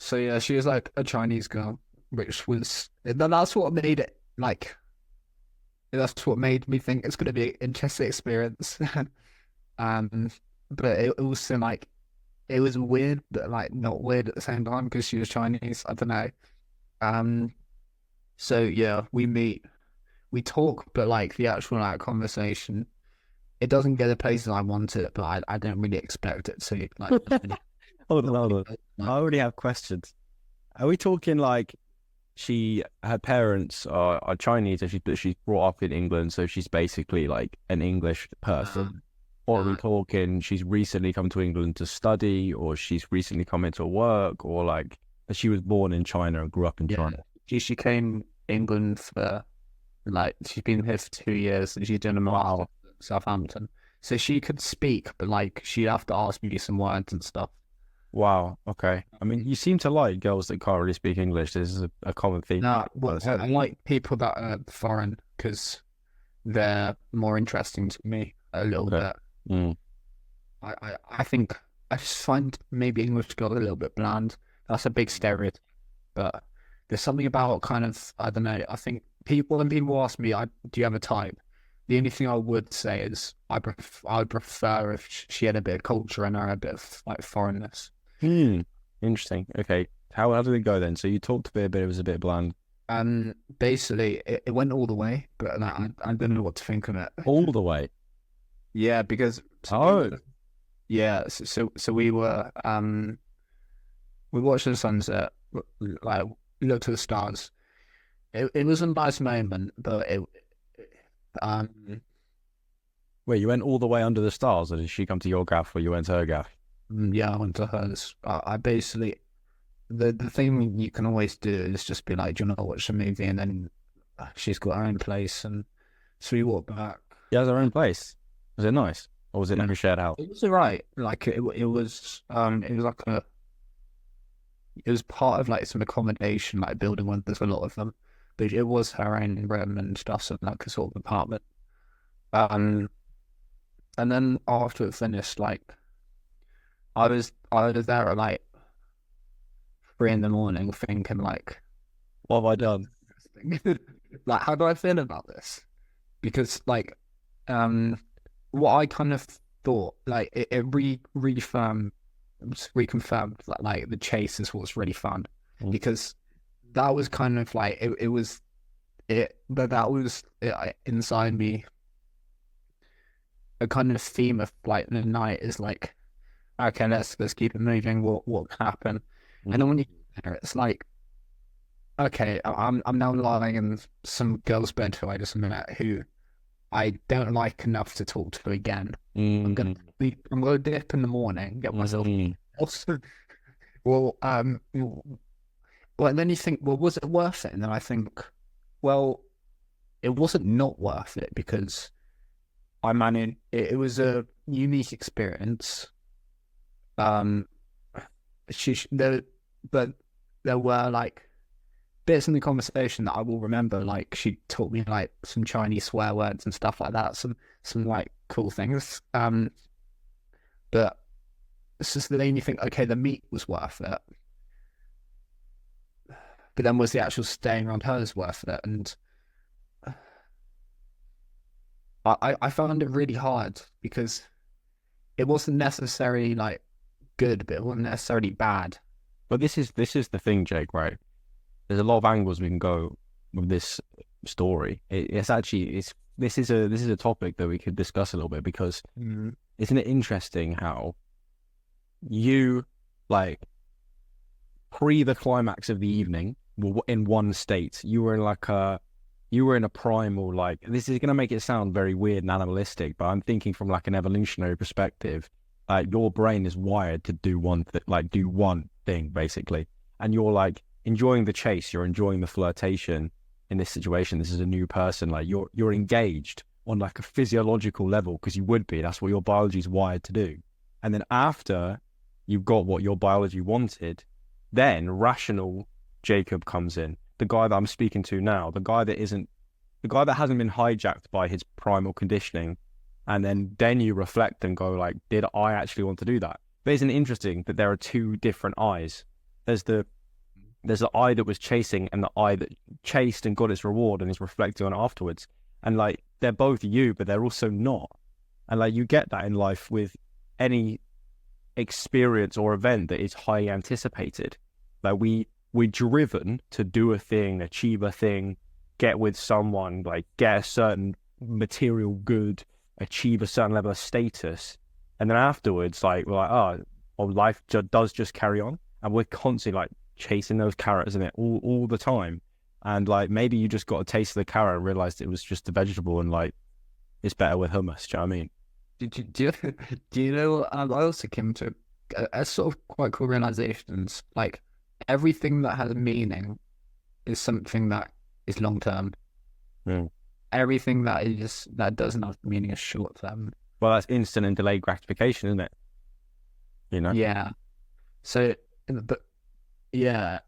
So yeah, she was like a Chinese girl, which was that's what made it like that's what made me think it's going to be an interesting experience. Um, but it also like it was weird, but like not weird at the same time because she was Chinese. I don't know. Um, so yeah, we talk, but like the actual like conversation, it doesn't get the places I want it, but I don't really expect it to. Like, Hold on, not hold really, on. I like, already have questions. Are we talking like her parents are Chinese and she's brought up in England, so she's basically like an English uh, person? Or are we uh, talking she's recently come to England to study, or she's recently come into work, or like she was born in China and grew up in yeah, China? she came England for like she's been here for 2 years and she's doing a master Wow. at Southampton. So she could speak, but like she'd have to ask me some words and stuff. Wow. Okay. I mean, you seem to like girls that can't really speak English. This is a common theme No, by well, the I sound. like people that are foreign because they're more interesting to me a little Okay. bit. Mm. I think I just find maybe English girls a little bit bland. That's a big stereotype, but there's something about kind of I don't know. I think when people ask me, do you have a type? The only thing I would say is I would prefer if she had a bit of culture and her, a bit of like foreignness. Hmm. Interesting. Okay. How did it go then? So you talked a bit, but it was a bit bland. Basically, it went all the way, but like, I don't know what to think of it. All the way. Yeah, because Oh, yeah, so we watched the sunset, like looked at the stars. It was a nice moment, but it um wait, you went all the way under the stars, or did she come to your gaff or you went to her gaff? yeah, I went to hers. I basically the thing you can always do is just be like, do you want to watch a movie, and then she's got her own place, and so we walked back. She has her own place. Was it nice? Or was it like a shared house? It was alright. Like it was like it was part of like some accommodation, like building one. There's a lot of them, but it was her own room and stuff, so like a sort of apartment. Um, and then after it finished, like I was there at like 3 in the morning, thinking like, What have I done? like how do I feel about this? Because like, um, what I kind of thought, like it reconfirmed that like the chase is what's really fun Mm. because that was kind of like it was it but that was inside me a kind of theme of like the night is like okay, let's keep it moving, what can happen, and then when you get there it's like okay, I'm now lying in some girl's bed who I just met who I don't like enough to talk to again. Mm. I'm gonna dip in the morning, get myself Mm. else. well well and then you think, well, was it worth it? And then I think, well, it wasn't not worth it because I managed it was a unique experience. Um there but there were like bits in the conversation that I will remember, like she taught me like some Chinese swear words and stuff like that, some like cool things. But it's just that then you think, okay, the meat was worth it, but then was the actual staying around hers worth it? And I found it really hard because it wasn't necessarily like good, but it wasn't necessarily bad. But this is the thing, Jake, right? There's a lot of angles we can go with this story. It's actually this is a topic that we could discuss a little bit because Mm. isn't it interesting how you like pre the climax of the evening were in one state. You were in a primal, like, this is going to make it sound very weird and animalistic, but I'm thinking from like an evolutionary perspective. Your brain is wired to do do one thing basically, and you're like enjoying the chase, you're enjoying the flirtation in this situation. This is a new person, like you're engaged on like a physiological level because you would be. That's what your biology is wired to do. And then after you've got what your biology wanted, then rational Jacob comes in, the guy that I'm speaking to now, the guy that hasn't been hijacked by his primal conditioning. And then you reflect and go like, did I actually want to do that? But isn't it interesting that there are two different eyes? There's the There's the eye that was chasing and the eye that chased and got its reward and is reflecting on it afterwards. And like they're both you, but they're also not. And like you get that in life with any experience or event that is highly anticipated. Like we're driven to do a thing, achieve a thing, get with someone, like get a certain material good, achieve a certain level of status, and then afterwards, like we're like, oh, well, life does just carry on, and we're constantly like chasing those carrots in it all the time. And like maybe you just got a taste of the carrot and realized it was just a vegetable, and like it's better with hummus. Do you know what I mean? Do you know? I also came to a sort of quite cool realizations. Like everything that has meaning is something that is long term. Mm. Everything that doesn't have meaning is short term. Well, that's instant and delayed gratification, isn't it? You know? Yeah. So, but yeah.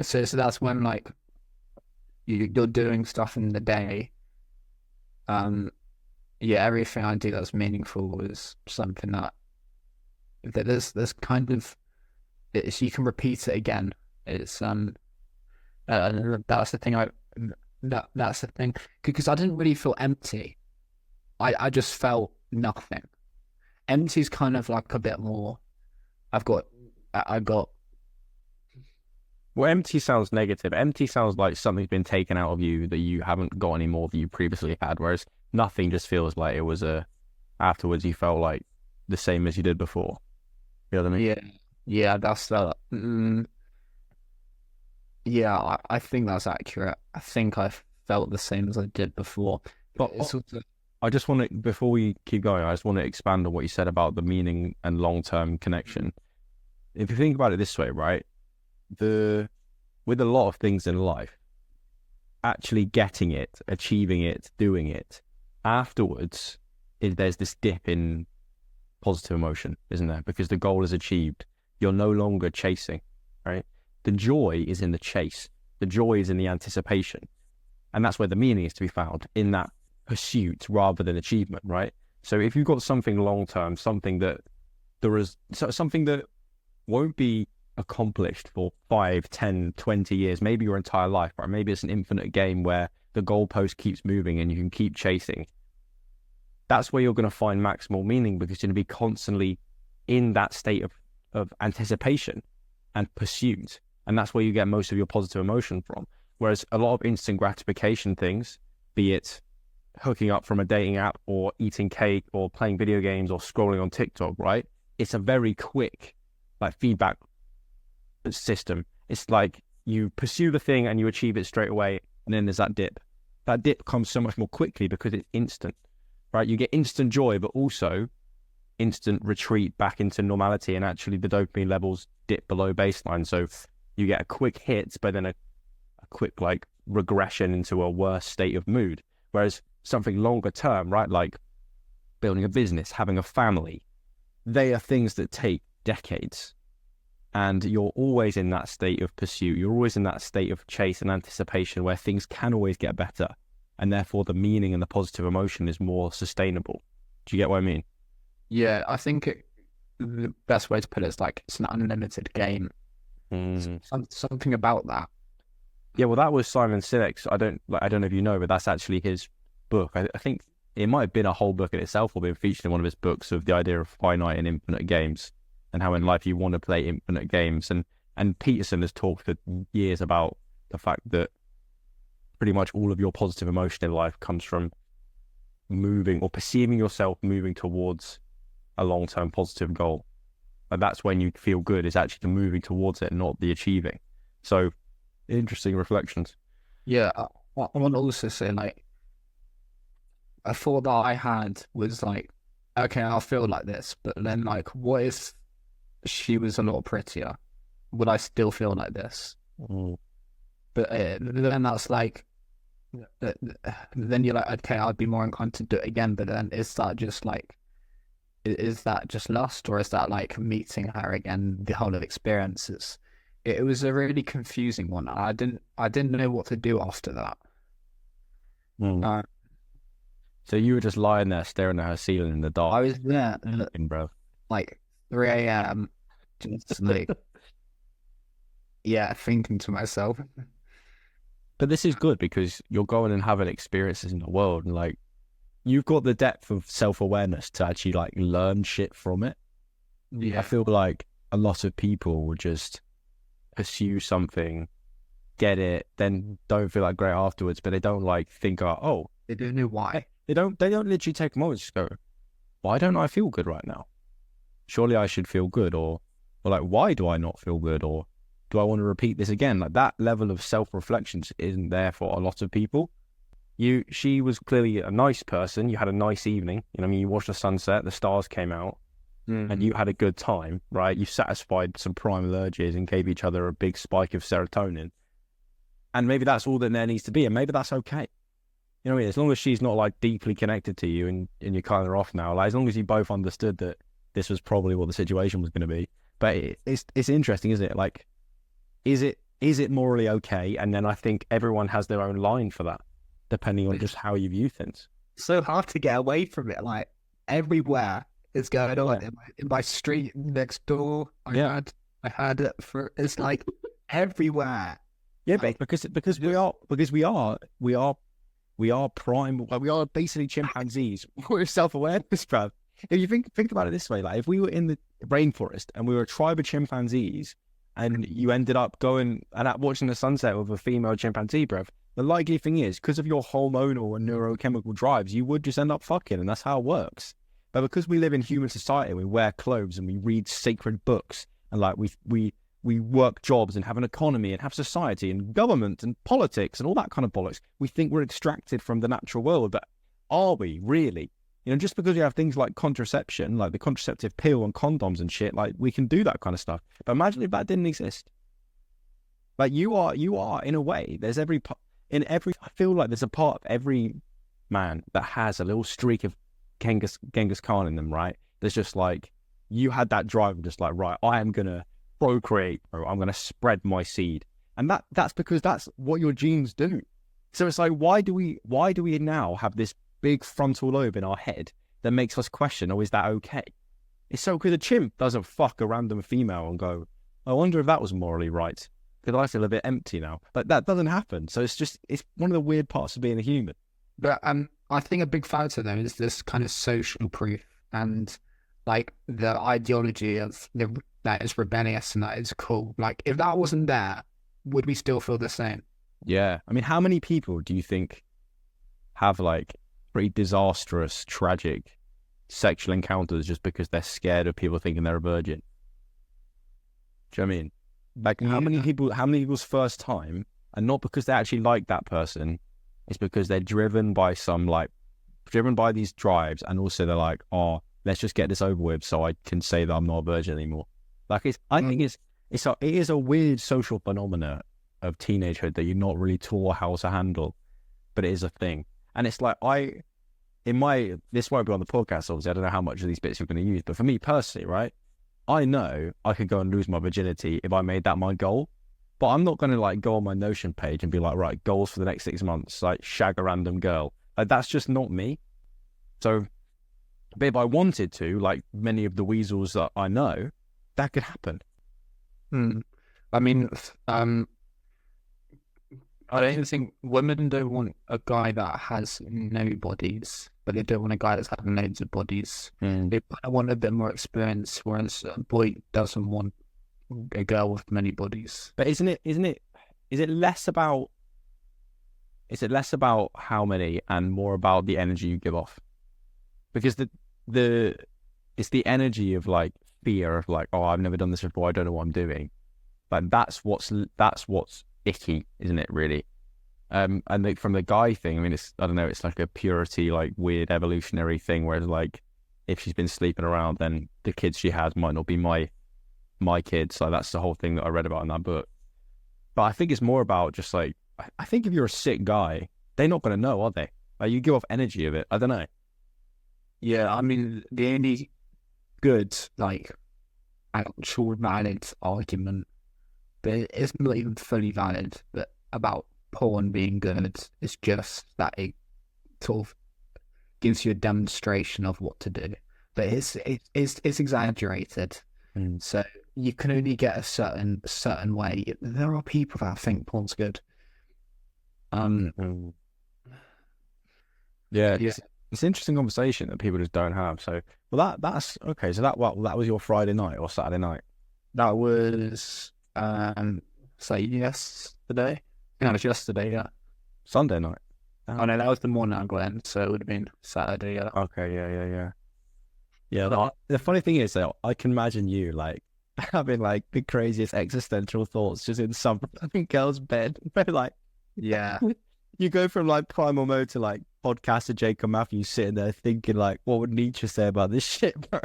So that's when like you're doing stuff in the day. Yeah, everything I do that's meaningful is something that there's kind of you can repeat it again. It's that's the thing that's the thing because I didn't really feel empty. I just felt nothing. Empty's kind of like a bit more. I got Well, empty sounds negative. Empty sounds like something's been taken out of you that you haven't got any more than you previously had. Whereas nothing just feels like it was afterwards you felt like the same as you did before. You know what I mean? yeah that's that. Yeah, I think that's accurate. I think I felt the same as I did before. But It's sort of, I just want to, before we keep going, I just want to expand on what you said about the meaning and long-term connection. If you think about it this way, right? With a lot of things in life, actually getting it, achieving it, doing it, afterwards, there's this dip in positive emotion, isn't there? Because the goal is achieved. You're no longer chasing, right? The joy is in the chase. The joy is in the anticipation. And that's where the meaning is to be found, in that pursuit rather than achievement, right? So if you've got something long-term, something that something that won't be accomplished for 5, 10, 20 years, maybe your entire life, right? Maybe it's an infinite game where the goalpost keeps moving and you can keep chasing. That's where you're going to find maximal meaning, because you're going to be constantly in that state of anticipation and pursuit. And that's where you get most of your positive emotion from. Whereas a lot of instant gratification things, be it hooking up from a dating app or eating cake or playing video games or scrolling on TikTok, right? It's a very quick like feedback system. It's like you pursue the thing and you achieve it straight away, and then there's that dip. That dip comes so much more quickly because it's instant, right? You get instant joy, but also instant retreat back into normality, and actually the dopamine levels dip below baseline. So you get a quick hit, but then a quick like regression into a worse state of mood. Whereas something longer term, right, like building a business, having a family, they are things that take decades. And you're always in that state of pursuit. You're always in that state of chase and anticipation where things can always get better. And therefore the meaning and the positive emotion is more sustainable. Do you get what I mean? yeah, I think the best way to put it is like it's an unlimited game. Mm. Something about that. Yeah, well, that was Simon Sinek's. I don't know if you know, but that's actually his book. I think it might have been a whole book in itself, or been featured in one of his books, of the idea of finite and infinite games, and how in life you want to play infinite games. And Peterson has talked for years about the fact that pretty much all of your positive emotion in life comes from moving or perceiving yourself moving towards a long-term positive goal. And that's when you feel good, is actually the moving towards it, not the achieving. So interesting reflections. Yeah, I want to also say like a thought that I had was like, okay, I'll feel like this, but then like, what if she was a lot prettier? Would I still feel like this? Mm. But then that's like, then you're like, okay, I'd be more inclined to do it again. But then is that just like, is that just lust, or is that like meeting her again? The whole of experiences. It was a really confusing one. I didn't know what to do after that. Mm. Uh, So you were just lying there staring at her ceiling in the dark, I was there bro. like 3 a.m. just like yeah, thinking to myself. But this is good because you're going and having experiences in the world, and like you've got the depth of self-awareness to actually like learn shit from it. I Yeah, feel like a lot of people would just pursue something, get it, then don't feel like great afterwards, but they don't like think, oh, they don't know why. they don't literally take a moment to just go, why don't I feel good right now? Surely I should feel good, or like, why do I not feel good, or do I want to repeat this again? Like that level of self-reflection isn't there for a lot of people. She was clearly a nice person. You had a nice evening. You know, what I mean, you watched the sunset, the stars came out, and you had a good time, right? You satisfied some primal urges and gave each other a big spike of serotonin. And maybe that's all that there needs to be, and maybe that's okay. You know what I mean? As long as she's not like deeply connected to you and you're kind of off now, like as long as you both understood that this was probably what the situation was going to be. But it's interesting, isn't it? Like, is it morally okay? And then I think everyone has their own line for that, depending on just how you view things. So hard to get away from it. Like everywhere is going on Yeah. in my street next door. Yeah. I had it for. It's like everywhere. Yeah, Like, because we are prime. Like, we are basically chimpanzees. We're self-awareness, bruv. If you think about it this way, like if we were in the rainforest and we were a tribe of chimpanzees, and you ended up going and watching the sunset with a female chimpanzee, bruv, the likely thing is because of your hormonal and neurochemical drives, you would just end up fucking, and that's how it works. But because we live in human society, we wear clothes and we read sacred books, and like we work jobs and have an economy and have society and government and politics and all that kind of bollocks. We think we're extracted from the natural world, but are we really? You know, just because you have things like contraception, like the contraceptive pill and condoms and shit, like we can do that kind of stuff. But imagine if that didn't exist. Like you are in a way. I feel like there's a part of every man that has a little streak of Genghis Khan in them, right? There's just like you had that drive of just like, right, I am gonna procreate, or I'm gonna spread my seed, and that's because that's what your genes do. So it's like, why do we now have this big frontal lobe in our head that makes us question, oh, is that okay? It's so because a chimp doesn't fuck a random female and go, I wonder if that was morally right, because I feel a bit empty now. But that doesn't happen. So it's one of the weird parts of being a human. but I think a big factor though is this kind of social proof and like the ideology of that is rebellious and that is cool. Like if that wasn't there, would we still feel the same? Yeah. I mean, how many people do you think have like pretty disastrous, tragic sexual encounters just because they're scared of people thinking they're a virgin? Do you know what I mean? Like how many people's first time, and not because they actually like that person, it's because they're driven by these drives, and also they're like, oh, let's just get this over with so I can say that I'm not a virgin anymore. Like I think it is a weird social phenomena of teenagehood that you're not really taught how to handle, but it is a thing. And it's like this won't be on the podcast, obviously. I don't know how much of these bits you're going to use, but for me personally, right, I know I could go and lose my virginity if I made that my goal, but I'm not going to like go on my Notion page and be like, right, goals for the next 6 months, like shag a random girl. Like that's just not me. So, but if I wanted to, like many of the weasels that I know, that could happen. I mean, I don't think women don't want a guy that has no bodies, but they don't want a guy that's had loads of bodies. They kind of want a bit more experience, whereas a boy doesn't want a girl with many bodies. But is it less about how many and more about the energy you give off? Because it's the energy of like fear of like, oh, I've never done this before, I don't know what I'm doing. Like that's what's icky, isn't it, really? And from the guy thing, I mean, I don't know, it's like a purity, like weird evolutionary thing, whereas like if she's been sleeping around, then the kids she has might not be my kids. So that's the whole thing that I read about in that book. But I think it's more about just like, I think if you're a sick guy, they're not going to know, are they? Like you give off energy of it. I don't know. Yeah, I mean, the only good, like, actual valid argument, but it's not even fully valid, but about porn being good, it's just that it sort of gives you a demonstration of what to do. But it's exaggerated. So you can only get a certain way. There are people that think porn's good. Mm. Yeah, Yeah, it's an interesting conversation that people just don't have. So, well, that's okay. So that was your Friday night or Saturday night, that was say yesterday. Yeah, it was yesterday. Yeah. Sunday night. Oh Damn. no, that was the morning I went, so it would have been Saturday. Yeah. Okay, yeah. The funny thing is, though, I can imagine you like having like the craziest existential thoughts just in some fucking girl's bed. Like, Yeah. you go from like primal mode to like podcaster Jacob Matthews sitting there thinking like, what would Nietzsche say about this shit, bro?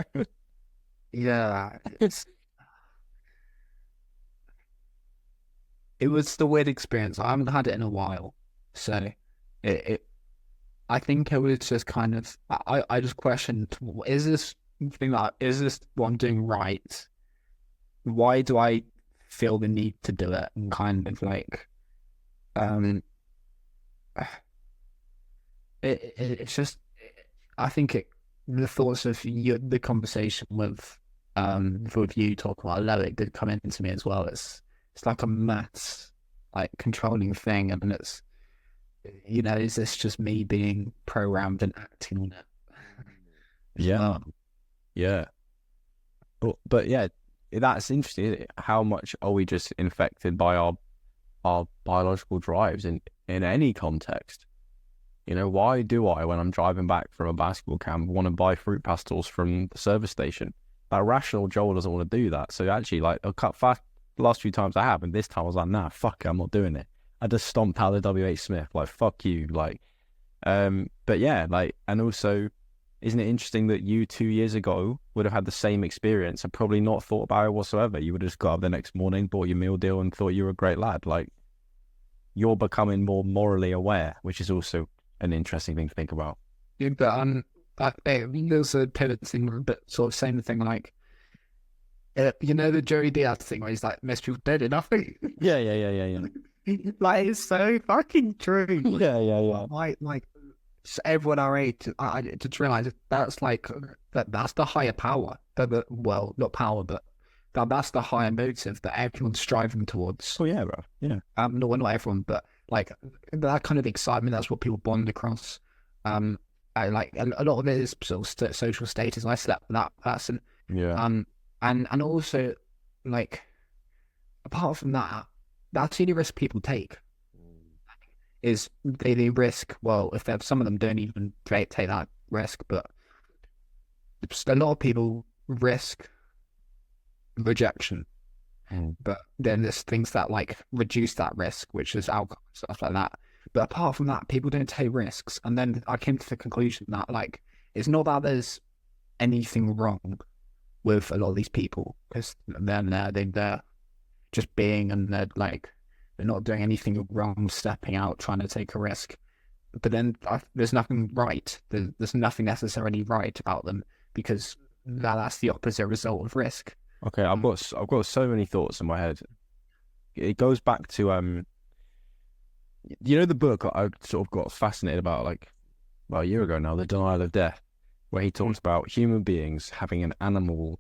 Yeah. It was the weird experience. I haven't had it in a while, so it I think it was just kind of I just questioned, is this is this what I'm doing right? Why do I feel the need to do it? And kind of like um it's just I think the thoughts of you, the conversation with you talking about Loic did come into me as well. It's like a maths like controlling thing, and it's is this just me being programmed and acting on it? As Yeah, well? yeah. But yeah, that's interesting, isn't it? How much are we just infected by our biological drives in any context? Why do I, when I'm driving back from a basketball camp, want to buy fruit pastels from the service station? That rational Joel doesn't want to do that. So actually, like, the last few times I have, and this time I was like, nah, fuck it, I'm not doing it. I just stomped out the WH Smith, like, fuck you, like, but yeah, like, and also, isn't it interesting that you 2 years ago would have had the same experience and probably not thought about it whatsoever? You would have just got up the next morning, bought your meal deal, and thought you were a great lad. Like, you're becoming more morally aware, which is also an interesting thing to think about. Yeah, but there's a pivot thing, but sort of same thing like the Joey Diaz thing where he's like, most people dead or nothing. Yeah. Like it's so fucking true. Yeah. Like everyone our age, I just realize that's like that's the higher power. Well, not power, but that's the higher motive that everyone's striving towards. Oh yeah, bro. Yeah. No, well, not everyone, but like that kind of excitement. That's what people bond across. I like a lot of it is sort of social status. I slept with that person. Yeah. And also like apart from that, that's the only risk people take. Is they risk, well, if some of them don't even take that risk, but a lot of people risk rejection. But then there's things that like reduce that risk, which is alcohol stuff like that. But apart from that, people don't take risks. And then I came to the conclusion that like it's not that there's anything wrong with a lot of these people, because they're just being, and they're not doing anything wrong, stepping out, trying to take a risk. But then there's nothing right. There's nothing necessarily right about them, because that's the opposite result of risk. Okay, I've got so many thoughts in my head. It goes back to the book I sort of got fascinated about like about a year ago now, The Denial of Death, where he talks about human beings having an animal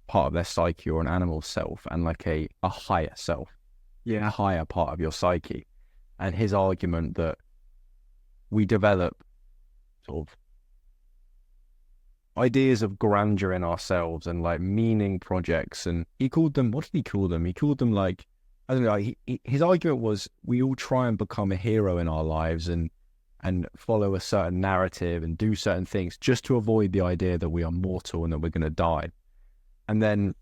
part of their psyche or an animal self and like a higher self, a higher part of your psyche, and his argument that we develop sort of ideas of grandeur in ourselves and like meaning projects, and he called them, what did he call them? He called them like, I don't know, his argument was we all try and become a hero in our lives and follow a certain narrative and do certain things just to avoid the idea that we are mortal and that we're going to die. And then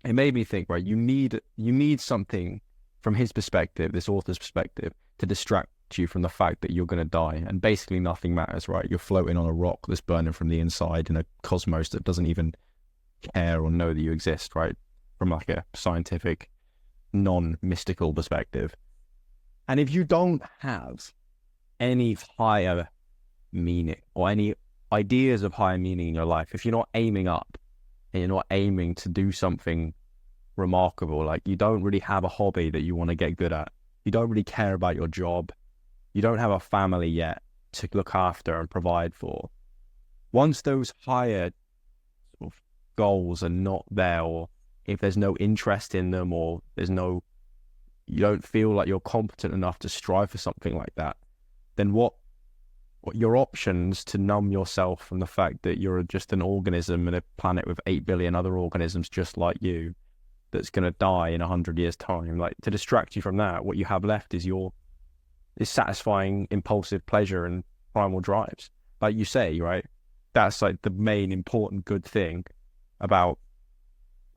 it made me think, right, you need something from his perspective, this author's perspective, to distract you from the fact that you're going to die, and basically nothing matters, right? You're floating on a rock that's burning from the inside in a cosmos that doesn't even care or know that you exist, right? From like a scientific, non-mystical perspective. And if you don't have any higher meaning or any ideas of higher meaning in your life, if you're not aiming up and you're not aiming to do something remarkable, like you don't really have a hobby that you want to get good at, you don't really care about your job, you don't have a family yet to look after and provide for. Once those higher sort of goals are not there, or if there's no interest in them, or you don't feel like you're competent enough to strive for something like that, then what your options to numb yourself from the fact that you're just an organism in a planet with 8 billion other organisms just like you that's going to die in 100 years time, like, to distract you from that, what you have left is satisfying impulsive pleasure and primal drives, like you say, right? That's like the main important good thing about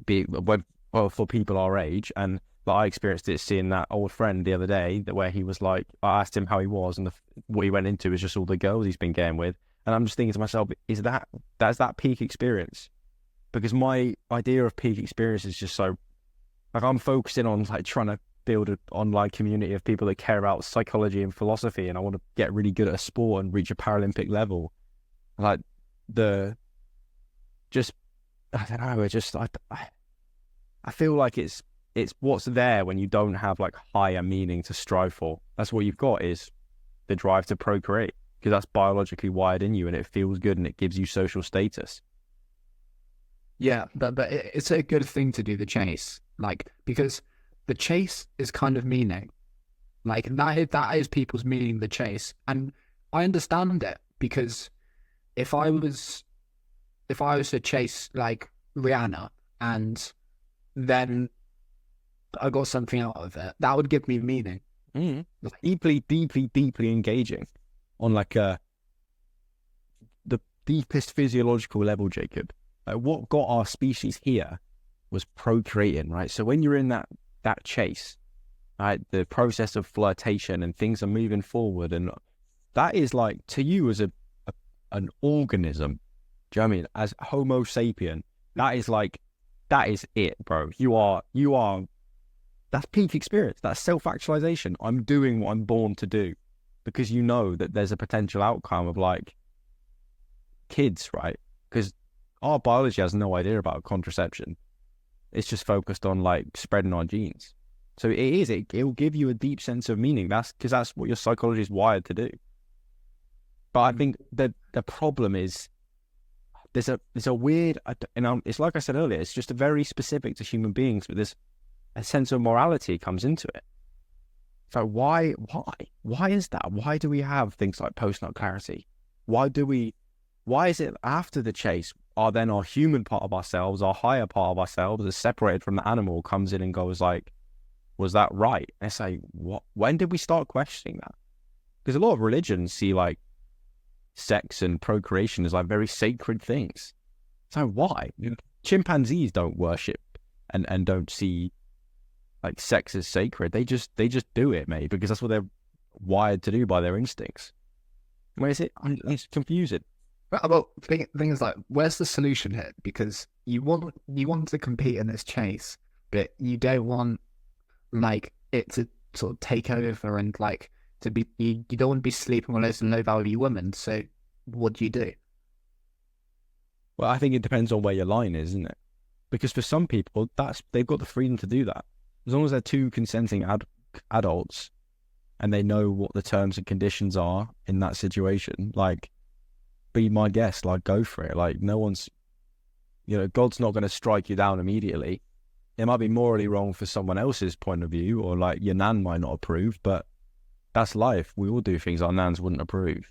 being, well, for people our age. And like, I experienced it seeing that old friend the other day, where he was like, I asked him how he was, and what he went into is just all the girls he's been getting with, and I'm just thinking to myself, that's that peak experience? Because my idea of peak experience is just so, like, I'm focusing on like trying to build an online community of people that care about psychology and philosophy, and I want to get really good at a sport and reach a Paralympic level. Like, I don't know, I feel like it's what's there when you don't have like higher meaning to strive for. That's what you've got, is the drive to procreate, because that's biologically wired in you, and it feels good, and it gives you social status. Yeah, but it's a good thing to do the chase, like, because the chase is kind of meaning, like that is people's meaning, the chase, and I understand it, because if I was to chase like Rihanna and then I got something out of it, that would give me meaning. Deeply, deeply, deeply engaging on like the deepest physiological level, Jacob. Like, what got our species here was procreating, right? So when you're in that chase, right, the process of flirtation and things are moving forward, and that is like, to you as an organism, do you know what I mean? As Homo sapien, that is it, bro. You are. That's peak experience. That's self-actualization. I'm doing what I'm born to do, because you know that there's a potential outcome of like kids, right? Because our biology has no idea about contraception. It's just focused on like spreading our genes. So it will give you a deep sense of meaning. That's because that's what your psychology is wired to do. But I think that the problem is there's a weird, it's like I said earlier, it's just a very specific to human beings, but there's a sense of morality comes into it. So why is that? Why do we have things like post-nut clarity? Why is it after the chase, then our human part of ourselves, our higher part of ourselves is separated from the animal, comes in and goes like, was that right? And it's like, what? When did we start questioning that? Because a lot of religions see like sex and procreation as like very sacred things. So why? Chimpanzees don't worship and don't see like sex as sacred. They just do it, mate, because that's what they're wired to do by their instincts. Where is it? It's confusing. Well, thing is, like, where's the solution here? Because you want to compete in this chase, but you don't want like it to sort of take over and like to be. You don't want to be sleeping with loads of low value women. So what do you do? Well, I think it depends on where your line is, isn't it? Because for some people, they've got the freedom to do that, as long as they're two consenting adults and they know what the terms and conditions are in that situation. Like, be my guest, like, go for it. Like, no one's, God's not going to strike you down immediately. It might be morally wrong for someone else's point of view, or like your nan might not approve, but that's life. We all do things our nans wouldn't approve.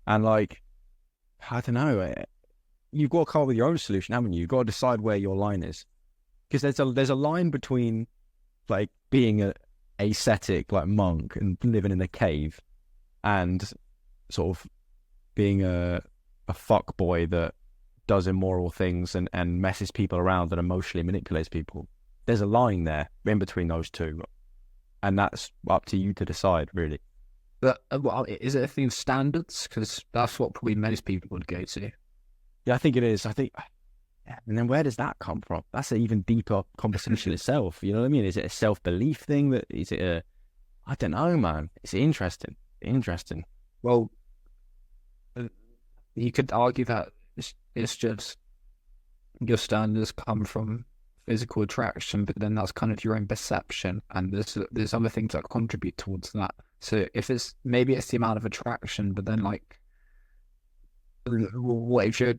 And like, I don't know, you've got to come up with your own solution, haven't you? You've got to decide where your line is. Because there's a line between like being a ascetic like monk and living in a cave, and sort of being a fuck boy that does immoral things and messes people around and emotionally manipulates people. There's a line there in between those two, and that's up to you to decide, really. But well, is it a thing of standards? Because that's what probably most people would go to. Yeah, I think it is. And then where does that come from? That's an even deeper conversation itself. You know what I mean? Is it a self-belief thing? I don't know, man. It's interesting. Well, you could argue that it's just your standards come from physical attraction, but then that's kind of your own perception, and there's other things that contribute towards that. So if maybe it's the amount of attraction, but then like, what if you're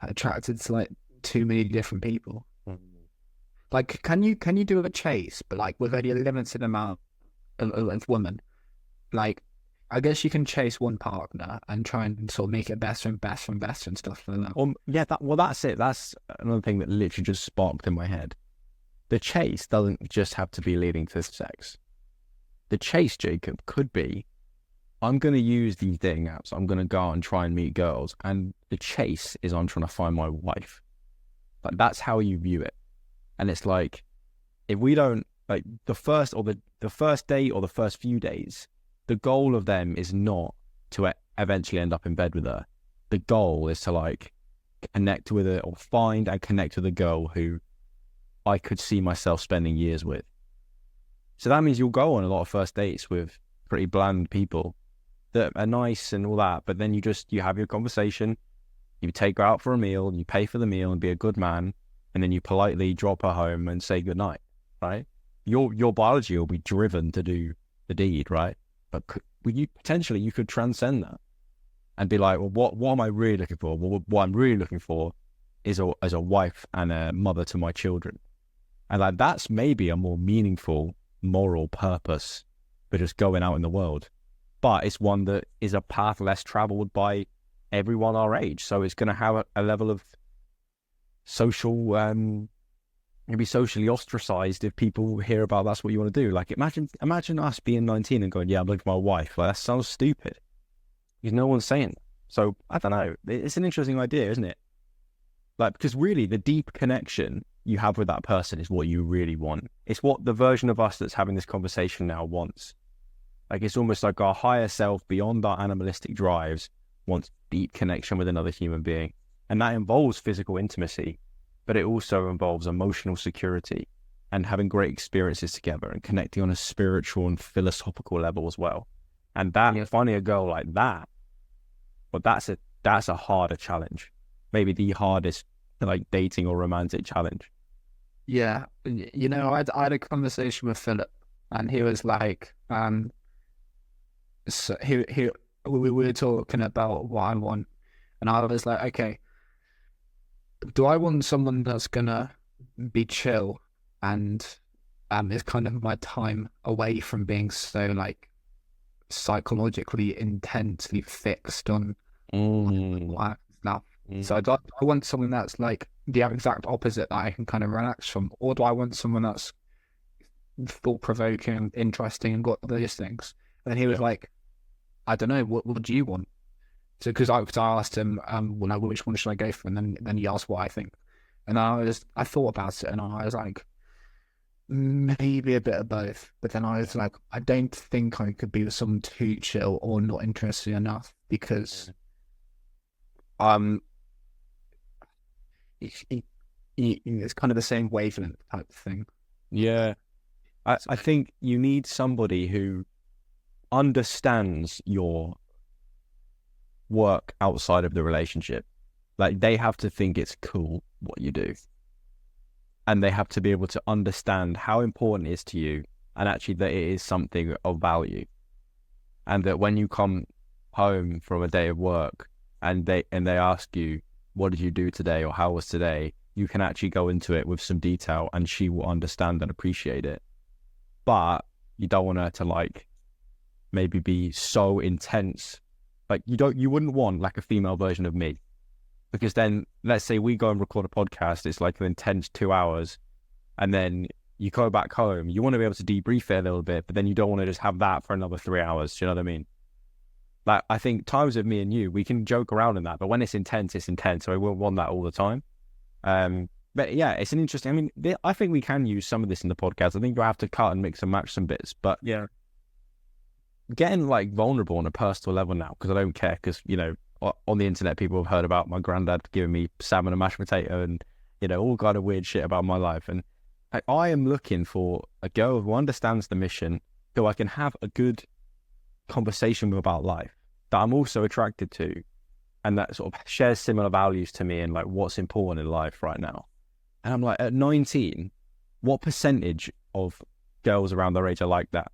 attracted to like too many different people? Like, can you do a chase, but like with only a limited amount of women? Like, I guess you can chase one partner and try and sort of make it better and better and better and stuff like that. Yeah, that's it. That's another thing that literally just sparked in my head. The chase doesn't just have to be leading to sex. The chase, Jacob, could be, I'm going to use these dating apps. I'm going to go out and try and meet girls. And the chase is I'm trying to find my wife. Like, that's how you view it. And it's like, if we don't, like, the first date or the first few days, the goal of them is not to eventually end up in bed with her. The goal is to like connect with her, or find and connect with a girl who I could see myself spending years with. So that means you'll go on a lot of first dates with pretty bland people that are nice and all that, but then you have your conversation, you take her out for a meal, you pay for the meal and be a good man, and then you politely drop her home and say goodnight, right? Your biology will be driven to do the deed, right? But you could transcend that and be like, well, what am I really looking for? Well, what I'm really looking for is as a wife and a mother to my children. And like, that's maybe a more meaningful moral purpose for just going out in the world. But it's one that is a path less traveled by everyone our age. So it's going to have a level of social, maybe socially ostracized if people hear about that's what you want to do. Like, imagine us being 19 and going, yeah, I'm looking for my wife. Like, that sounds stupid because no one's saying that. So I don't know. It's an interesting idea, isn't it? Like, because really the deep connection you have with that person is what you really want. It's what the version of us that's having this conversation now wants. Like, it's almost like our higher self beyond our animalistic drives wants deep connection with another human being. And that involves physical intimacy, but it also involves emotional security and having great experiences together and connecting on a spiritual and philosophical level as well. And that, finding a girl like that, well, that's a harder challenge. Maybe the hardest, like, dating or romantic challenge. Yeah, you know, I had a conversation with Philip, and he was like, so we were talking about what I want, and I was like, okay, do I want someone that's gonna be chill and is kind of my time away from being so like psychologically intensely fixed on life stuff? So I want someone that's like the exact opposite that I can kind of relax from, or do I want someone that's thought-provoking, interesting, and got those things? And he was like, I don't know, what do you want? So because I asked him, well, no, which one should I go for? And then he asked what I think, and I thought about it, and I was like, maybe a bit of both. But then I was like, I don't think I could be with someone too chill or not interesting enough, because it's kind of the same wavelength type of thing. Yeah. I think you need somebody who understands your work outside of the relationship. Like, they have to think it's cool what you do. And they have to be able to understand how important it is to you, and actually that it is something of value. And that when you come home from a day of work and they ask you, what did you do today, or how was today, you can actually go into it with some detail and she will understand and appreciate it. But you don't want her to like maybe be so intense. Like, you wouldn't want like a female version of me, because then let's say we go and record a podcast, it's like an intense 2 hours, and then you go back home, you want to be able to debrief it a little bit, but then you don't want to just have that for another 3 hours. Do you know what I mean? Like, I think times with me and you, we can joke around in that, but when it's intense, it's intense. So I won't want that all the time. But yeah, it's an interesting, I mean, I think we can use some of this in the podcast. I think you'll have to cut and mix and match some bits, but yeah, getting like vulnerable on a personal level now, because I don't care, because, you know, on the internet, people have heard about my granddad giving me salmon and mashed potato and, you know, all kind of weird shit about my life. And I am looking for a girl who understands the mission, who I can have a good conversation with about life, that I'm also attracted to, and that sort of shares similar values to me and like what's important in life right now. And I'm like, at 19, what percentage of girls around their age are like that?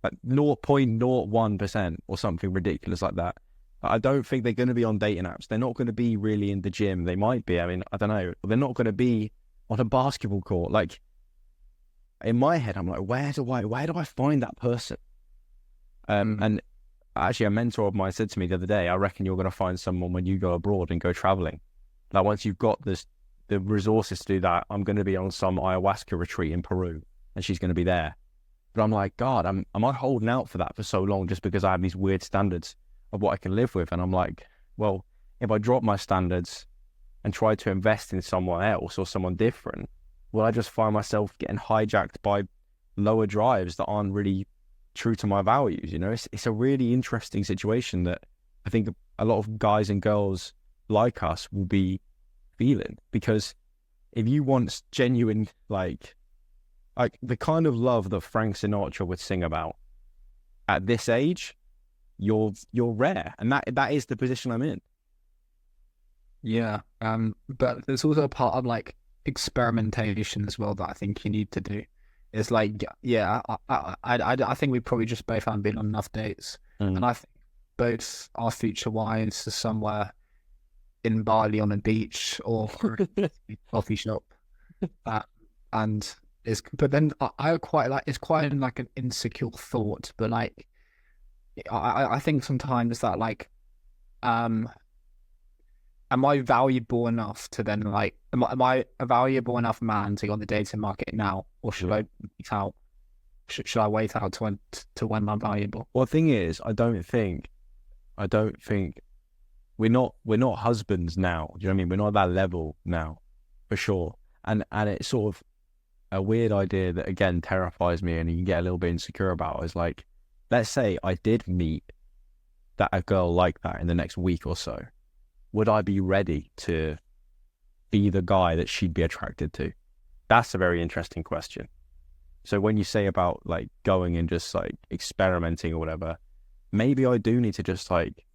Like 0.01% or something ridiculous like that. I don't think they're going to be on dating apps. They're not going to be really in the gym. They might be. I mean, I don't know. They're not going to be on a basketball court. Like in my head, I'm like, where do I find that person? And actually, a mentor of mine said to me the other day, I reckon you're going to find someone when you go abroad and go traveling. Like once you've got the resources to do that, I'm going to be on some ayahuasca retreat in Peru, and she's going to be there. But I'm like, God, am I holding out for that for so long just because I have these weird standards of what I can live with? And I'm like, well, if I drop my standards and try to invest in someone else or someone different, will I just find myself getting hijacked by lower drives that aren't really true to my values? You know, it's a really interesting situation that I think a lot of guys and girls like us will be feeling, because if you want genuine, like the kind of love that Frank Sinatra would sing about at this age, you're rare, and that is the position I'm in. Yeah. But there's also a part of like experimentation as well that I think you need to do. It's like, yeah, I think we probably just both haven't been on enough dates, and I think both our future wives are somewhere in Bali on a beach or a coffee shop, and but then I quite like, it's quite like an insecure thought, but like I think sometimes that like am I valuable enough to then like am I a valuable enough man to go on the dating market now, or should I wait out? Should I wait out to when I'm valuable? Well, the thing is, I don't think we're not husbands now. Do you know what I mean? We're not at that level now, for sure. And it's sort of a weird idea that again terrifies me, and you can get a little bit insecure about. Is like, let's say I did meet a girl like that in the next week or so. Would I be ready to be the guy that she'd be attracted to? That's a very interesting question. So when you say about like going and just like experimenting or whatever, maybe I do need to just like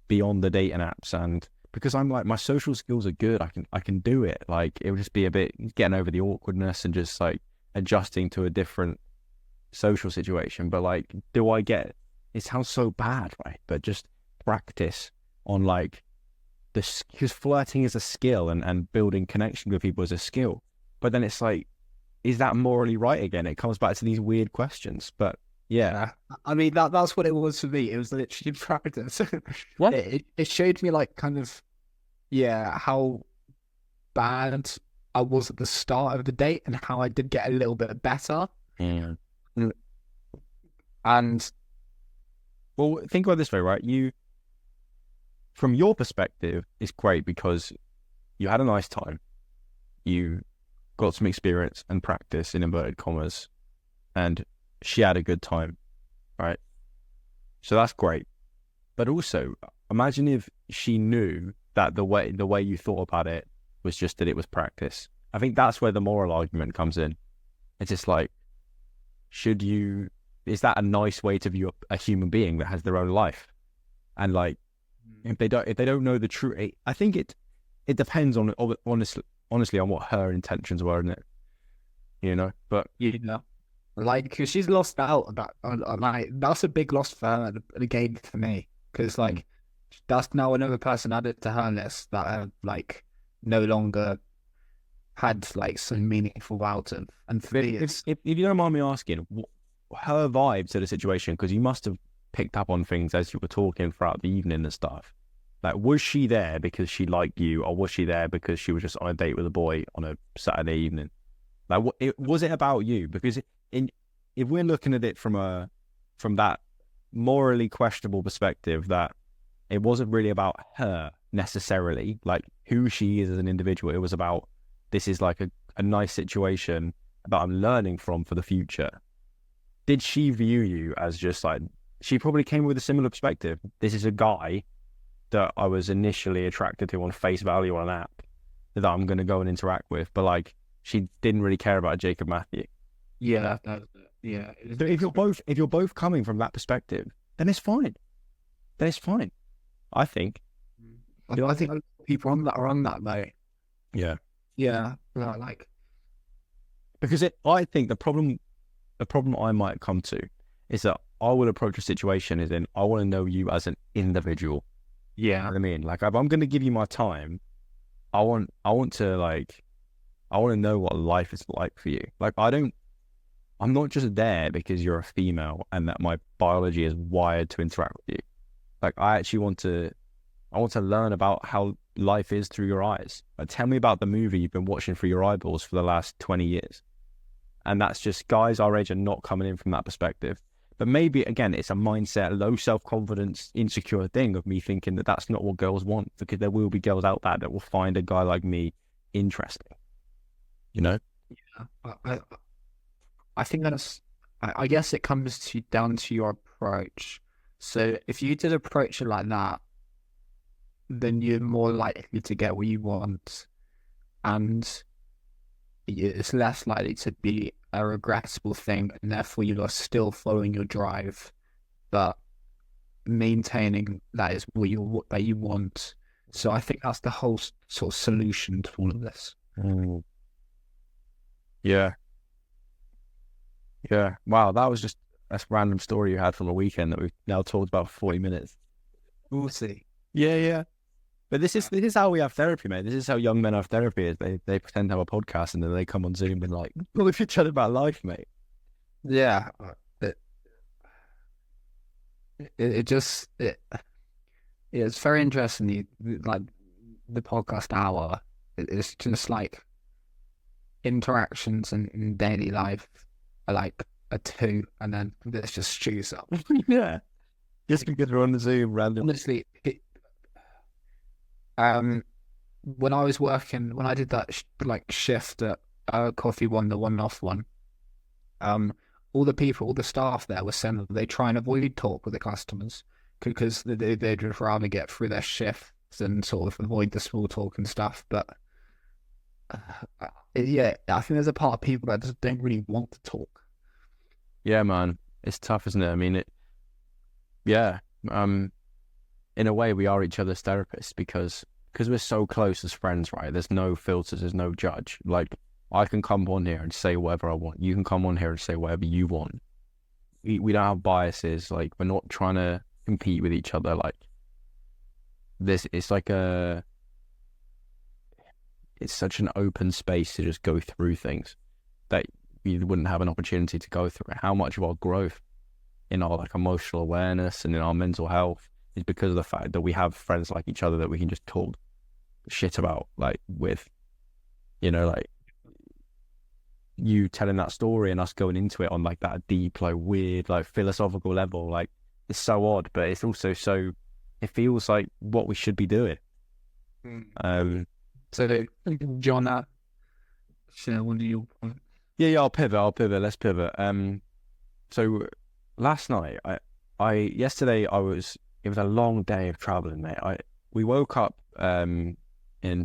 be on the dating apps, and because I'm like, my social skills are good, I can do it. Like it would just be a bit getting over the awkwardness and just like adjusting to a different social situation. But like, do I get it? It sounds so bad, right? But just practice on like because flirting is a skill, and building connection with people is a skill. But then it's like, is that morally right again? It comes back to these weird questions. But yeah, I mean that's what it was for me. It was literally practice. what? It showed me like kind of how bad I was at the start of the date and how I did get a little bit better. Yeah. And well, think about it this way, right? From your perspective, it's great because you had a nice time. You got some experience and practice in inverted commas, and she had a good time, right? So that's great. But also, imagine if she knew that the way you thought about it was just that it was practice. I think that's where the moral argument comes in. It's just like, is that a nice way to view a human being that has their own life? And like, if they don't know the truth, I think it depends on honestly on what her intentions were, isn't it? You know, but like, because she's lost out about like, that's a big loss for her, the game for me, because like that's now another person added to her list that have like no longer had like some meaningful out of. And for me, if you don't mind me asking, her vibe to the situation, because you must have picked up on things as you were talking throughout the evening and stuff. Like, was she there because she liked you, or was she there because she was just on a date with a boy on a Saturday evening? Like, was it about you? Because if we're looking at it from that morally questionable perspective, that it wasn't really about her necessarily, like who she is as an individual. It was about, this is like a nice situation that I'm learning from for the future. Did she view you as just like, she probably came with a similar perspective. This is a guy that I was initially attracted to on face value on an app that I'm going to go and interact with, but like, she didn't really care about Jacob Matthew. Yeah, yeah. So if you're both coming from that perspective, then it's fine. I think. I think people are on that though. Yeah. Yeah, like, because I think the problem I might come to is that I will approach a situation as in, I want to know you as an individual. Yeah. You know what I mean? Like, if I'm going to give you my time, I want to I want to know what life is like for you. Like, I'm not just there because you're a female and that my biology is wired to interact with you. Like, I want to learn about how life is through your eyes. Like, tell me about the movie you've been watching through your eyeballs for the last 20 years. And that's just guys our age are not coming in from that perspective. But maybe, again, it's a mindset, low self-confidence, insecure thing of me thinking that that's not what girls want, because there will be girls out there that will find a guy like me interesting, you know? I think I guess it comes down to your approach. So if you did approach it like that, then you're more likely to get what you want, and it's less likely to be a regrettable thing, and therefore you are still following your drive, but maintaining that is that you want. So I think that's the whole sort of solution to all of this. Mm. Yeah. Yeah. Wow. That was just a random story you had from a weekend that we've now talked about for 40 minutes. We'll see. Yeah. Yeah. But this is how we have therapy, mate. This is how young men have therapy. Is they pretend to have a podcast and then they come on Zoom and like talk with each other about life, mate. Yeah, it's very interesting. Like the podcast hour, it's just like interactions in daily life are like a two, and then this just shoots up. Yeah. Just because we're on the Zoom random. Honestly, when I was working, when I did that like shift at Coffee One, the one-off one, all the staff there were saying that they try and avoid talk with the customers because they'd rather get through their shifts and sort of avoid the small talk and stuff. But yeah, I think there's a part of people that just don't really want to talk. Yeah, man. It's tough, isn't it? I mean, yeah. In a way, we are each other's therapists because we're so close as friends, right? There's no filters, there's no judge. Like, I can come on here and say whatever I want. You can come on here and say whatever you want. We don't have biases. Like, we're not trying to compete with each other. Like, it's such an open space to just go through things that you wouldn't have an opportunity to go through. How much of our growth in our like emotional awareness and in our mental health is because of the fact that we have friends like each other that we can just talk shit about, like with, like you telling that story and us going into it on like that deep, like weird, like philosophical level. Like, it's so odd, but it's also it feels like what we should be doing. So, John, share one of your points. Yeah, I'll pivot. Let's pivot. So last night, yesterday it was a long day of traveling, mate. We woke up in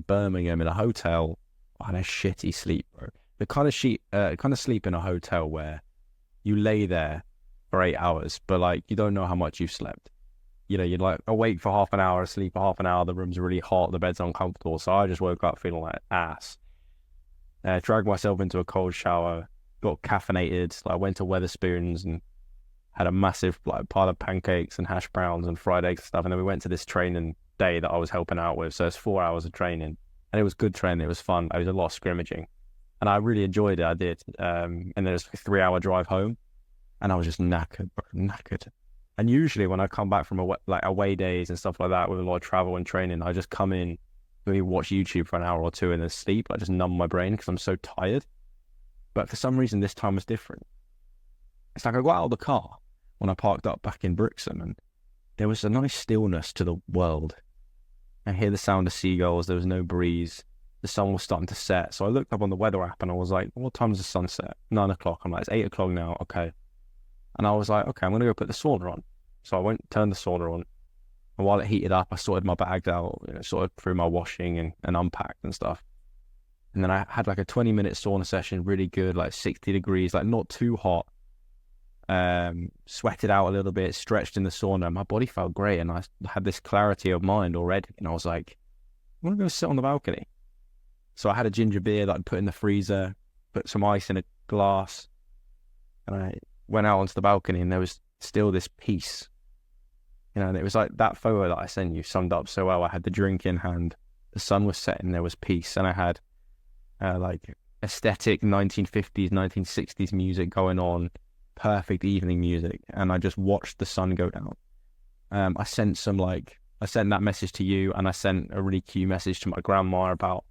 Birmingham in a hotel. I had a shitty sleep, bro. The kind of sleep in a hotel where you lay there for 8 hours, but like you don't know how much you've slept. You're like awake for half an hour, asleep for half an hour. The room's really hot, the bed's uncomfortable. So I just woke up feeling like ass. Dragged myself into a cold shower, got caffeinated. Like, went to Weatherspoons and had a massive like pile of pancakes and hash browns and fried eggs and stuff. And then we went to this training day that I was helping out with. So it's 4 hours of training, and it was good training. It was fun. It was a lot of scrimmaging, and I really enjoyed it. I did. And then it was a 3 hour drive home, and I was just knackered. And usually when I come back from away days and stuff like that with a lot of travel and training, I just come in, maybe watch YouTube for an hour or two and then sleep. I just numb my brain because I'm so tired. But for some reason, this time was different. It's like I got out of the car when I parked up back in Brixham, and there was a nice stillness to the world. I hear the sound of seagulls. There was no breeze. The sun was starting to set. So I looked up on the weather app and I was like, what time is the sunset? 9 o'clock. I'm like, it's 8 o'clock now. Okay. And I was like, okay, I'm going to go put the sauna on. So I went, turned the sauna on. And while it heated up, I sorted my bags out, sorted through my washing and unpacked and stuff. And then I had like a 20-minute sauna session, really good, like 60 degrees, like not too hot. Sweated out a little bit, stretched in the sauna, and my body felt great. And I had this clarity of mind already. And I was like, I want to go sit on the balcony. So I had a ginger beer that I'd put in the freezer, put some ice in a glass, and I went out onto the balcony, and there was still this peace. And it was like that photo that I sent you summed up so well. I had the drink in hand, the sun was setting, there was peace, and I had like aesthetic 1950s, 1960s music going on, perfect evening music, and I just watched the sun go down. I sent that message to you, and I sent a really cute message to my grandma about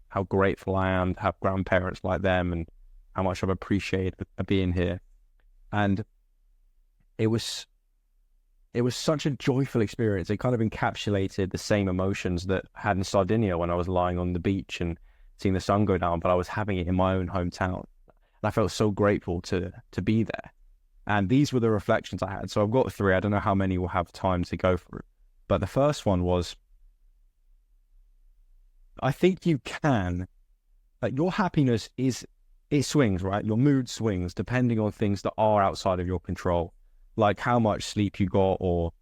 how grateful I am to have grandparents like them and how much I've appreciated being here. And it was such a joyful experience. It kind of encapsulated the same emotions that I had in Sardinia when I was lying on the beach and seeing the sun go down, but I was having it in my own hometown. And I felt so grateful to be there. And these were the reflections I had. So I've got three. I don't know how many we'll have time to go through. But the first one was, I think you can, like, your happiness it swings, right? Your mood swings depending on things that are outside of your control, like how much sleep you got, or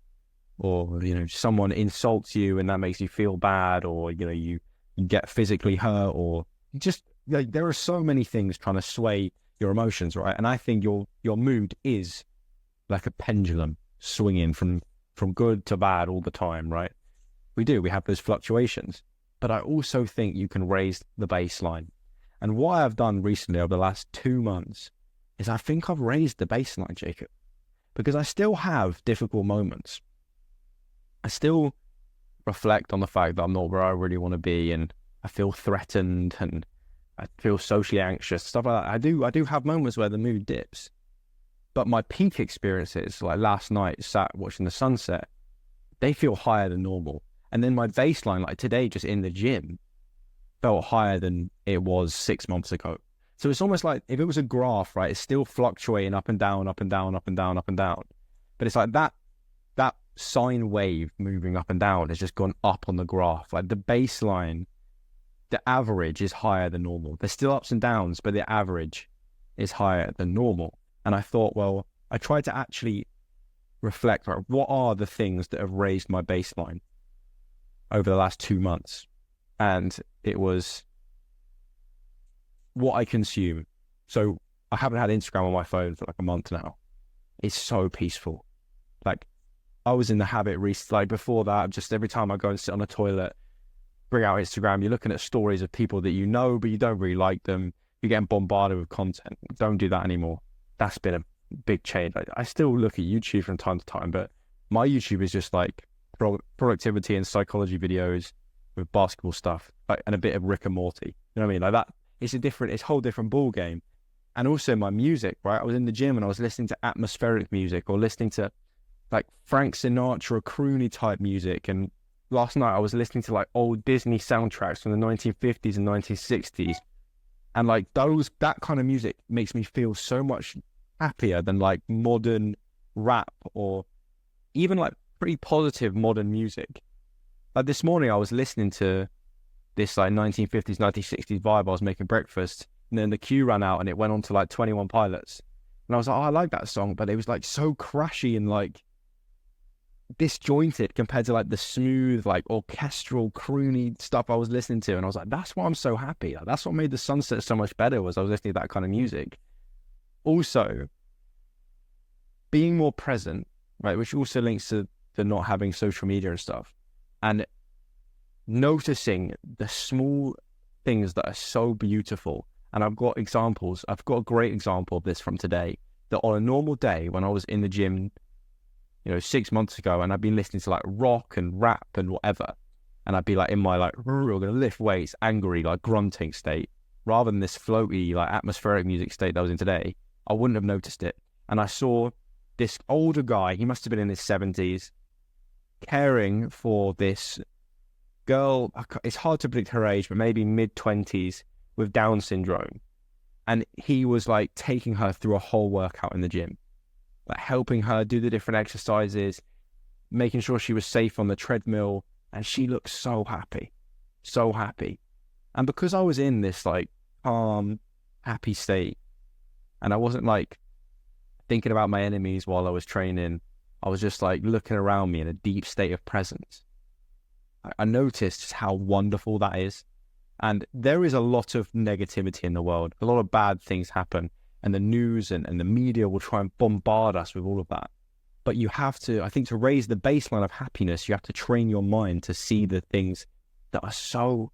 someone insults you and that makes you feel bad, or you get physically hurt, or just like, there are so many things trying to sway your emotions, right? And I think your mood is like a pendulum swinging from good to bad all the time, right? We have those fluctuations, but I also think you can raise the baseline. And what I've done recently over the last 2 months is I think I've raised the baseline, Jacob, because I still have difficult moments. I still reflect on the fact that I'm not where I really want to be, and I feel threatened, and I feel socially anxious, stuff like that. I do have moments where the mood dips, but my peak experiences, like last night, sat watching the sunset, they feel higher than normal. And then my baseline, like today, just in the gym, felt higher than it was 6 months ago. So it's almost like if it was a graph, right, it's still fluctuating up and down, up and down, up and down, up and down. But it's like that sine wave moving up and down has just gone up on the graph. Like the baseline, the average is higher than normal. There's still ups and downs, but the average is higher than normal. And I thought, well, I tried to actually reflect, right, what are the things that have raised my baseline over the last 2 months? And it was what I consume. So I haven't had Instagram on my phone for like a month now. It's so peaceful. Like I was in the habit recently, like before that, just every time I go and sit on a toilet, bring out Instagram, you're looking at stories of people that you know, but you don't really like them. You're getting bombarded with content. Don't do that anymore. That's been a big change. I still look at YouTube from time to time, but my YouTube is just like productivity and psychology videos with basketball stuff, like, and a bit of Rick and Morty. You know what I mean? Like that, it's a whole different ball game. And also my music, right? I was in the gym and I was listening to atmospheric music, or listening to like Frank Sinatra, croony type music. And last night I was listening to like old Disney soundtracks from the 1950s and 1960s. And like that kind of music makes me feel so much happier than like modern rap, or even like pretty positive modern music. Like this morning I was listening to this like 1950s, 1960s vibe. I was making breakfast, and then the cue ran out and it went on to like 21 Pilots. And I was like, oh, I like that song, but it was like so crashy and like disjointed compared to like the smooth, like orchestral, croony stuff I was listening to. And I was like, that's why I'm so happy. Like, that's what made the sunset so much better, was I was listening to that kind of music. Also, being more present, right, which also links to not having social media and stuff, and noticing the small things that are so beautiful. And I've got examples. I've got a great example of this from today, that on a normal day when I was in the gym, 6 months ago, and I'd been listening to like rock and rap and whatever, and I'd be like in my like, we're gonna lift weights, angry, like grunting state, rather than this floaty, like atmospheric music state that I was in today, I wouldn't have noticed it. And I saw this older guy, he must have been in his 70s, caring for this girl. It's hard to predict her age, but maybe mid-20s, with Down syndrome. And he was like taking her through a whole workout in the gym, like helping her do the different exercises, making sure she was safe on the treadmill. And she looked so happy, so happy. And because I was in this like calm, happy state, and I wasn't like thinking about my enemies while I was training, I was just like looking around me in a deep state of presence. I noticed just how wonderful that is. And there is a lot of negativity in the world. A lot of bad things happen, and the news and the media will try and bombard us with all of that. But you have to, I think, to raise the baseline of happiness, you have to train your mind to see the things that are so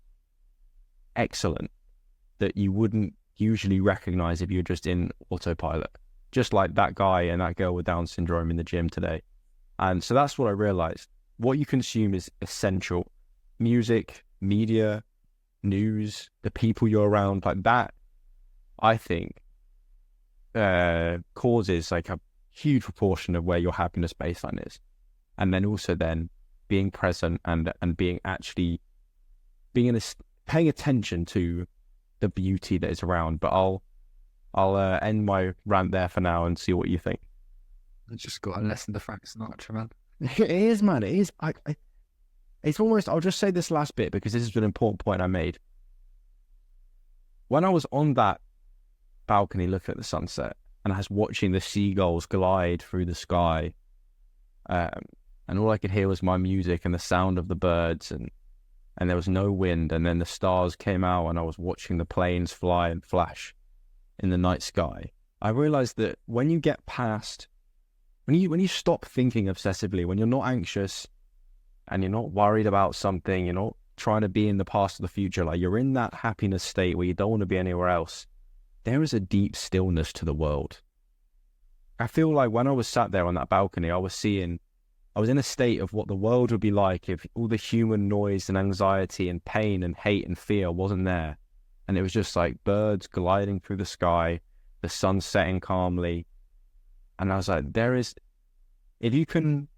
excellent that you wouldn't usually recognize if you're just in autopilot, just like that guy and that girl with Down syndrome in the gym today. And so that's what I realized. What you consume is essential. Music, media, news, the people you're around, like that, I think, causes like a huge proportion of where your happiness baseline is. And then also then being present and being actually paying attention to the beauty that is around. But I'll end my rant there for now and see what you think. I just got to listen to Frank Sinatra, man. It is, man. It is. It's almost. I'll just say this last bit because this is an important point I made. When I was on that balcony looking at the sunset and I was watching the seagulls glide through the sky, and all I could hear was my music and the sound of the birds, and there was no wind, and then the stars came out and I was watching the planes fly and flash in the night sky. I realized that when you get past, when you stop thinking obsessively, when you're not anxious and you're not worried about something, you're not trying to be in the past or the future, like you're in that happiness state where you don't want to be anywhere else, there is a deep stillness to the world. I feel like when I was sat there on that balcony, I was in a state of what the world would be like if all the human noise and anxiety and pain and hate and fear wasn't there. And it was just like birds gliding through the sky, the sun setting calmly. And I was like, if you can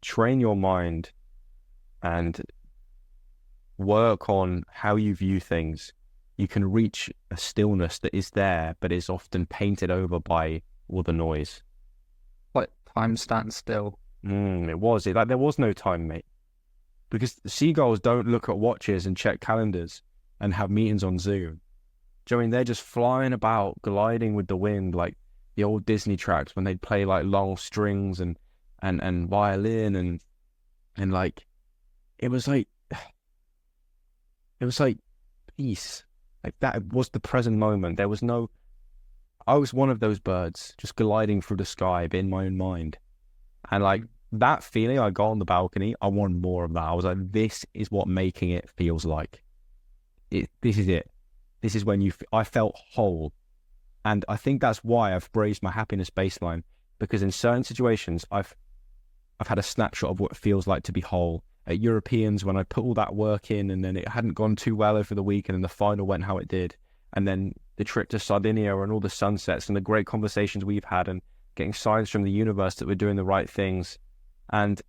train your mind and work on how you view things, you can reach a stillness that is there, but is often painted over by all the noise. Like time stands still. It was. Like there was no time, mate. Because the seagulls don't look at watches and check calendars and have meetings on Zoom. Do you know what I mean? They're just flying about, gliding with the wind, like the old Disney tracks when they'd play like long strings and violin and like it was like peace. Like that was the present moment. I was one of those birds just gliding through the sky in my own mind. And like that feeling I got on the balcony, I wanted more of that. I was like, this is what making it feels like. This is it. This is when I felt whole. And I think that's why I've raised my happiness baseline, because in certain situations, I've had a snapshot of what it feels like to be whole. At Europeans, when I put all that work in and then it hadn't gone too well over the week and then the final went how it did. And then the trip to Sardinia and all the sunsets and the great conversations we've had and getting signs from the universe that we're doing the right things. And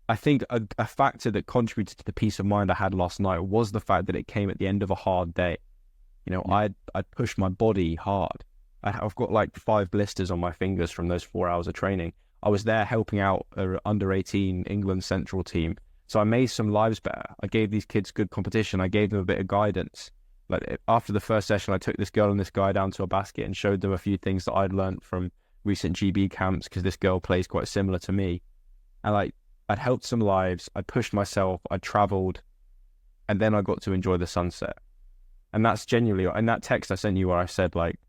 I think a factor that contributed to the peace of mind I had last night was the fact that it came at the end of a hard day. You know, I'd pushed my body hard. I've got like 5 blisters on my fingers from those 4 hours of training. I was there helping out an under-18 England Central team. So I made some lives better. I gave these kids good competition. I gave them a bit of guidance. Like after the first session, I took this girl and this guy down to a basket and showed them a few things that I'd learned from recent GB camps, because this girl plays quite similar to me. And like I'd helped some lives. I pushed myself. I traveled, and then I got to enjoy the sunset. And that's genuinely, in that text I sent you where I said like,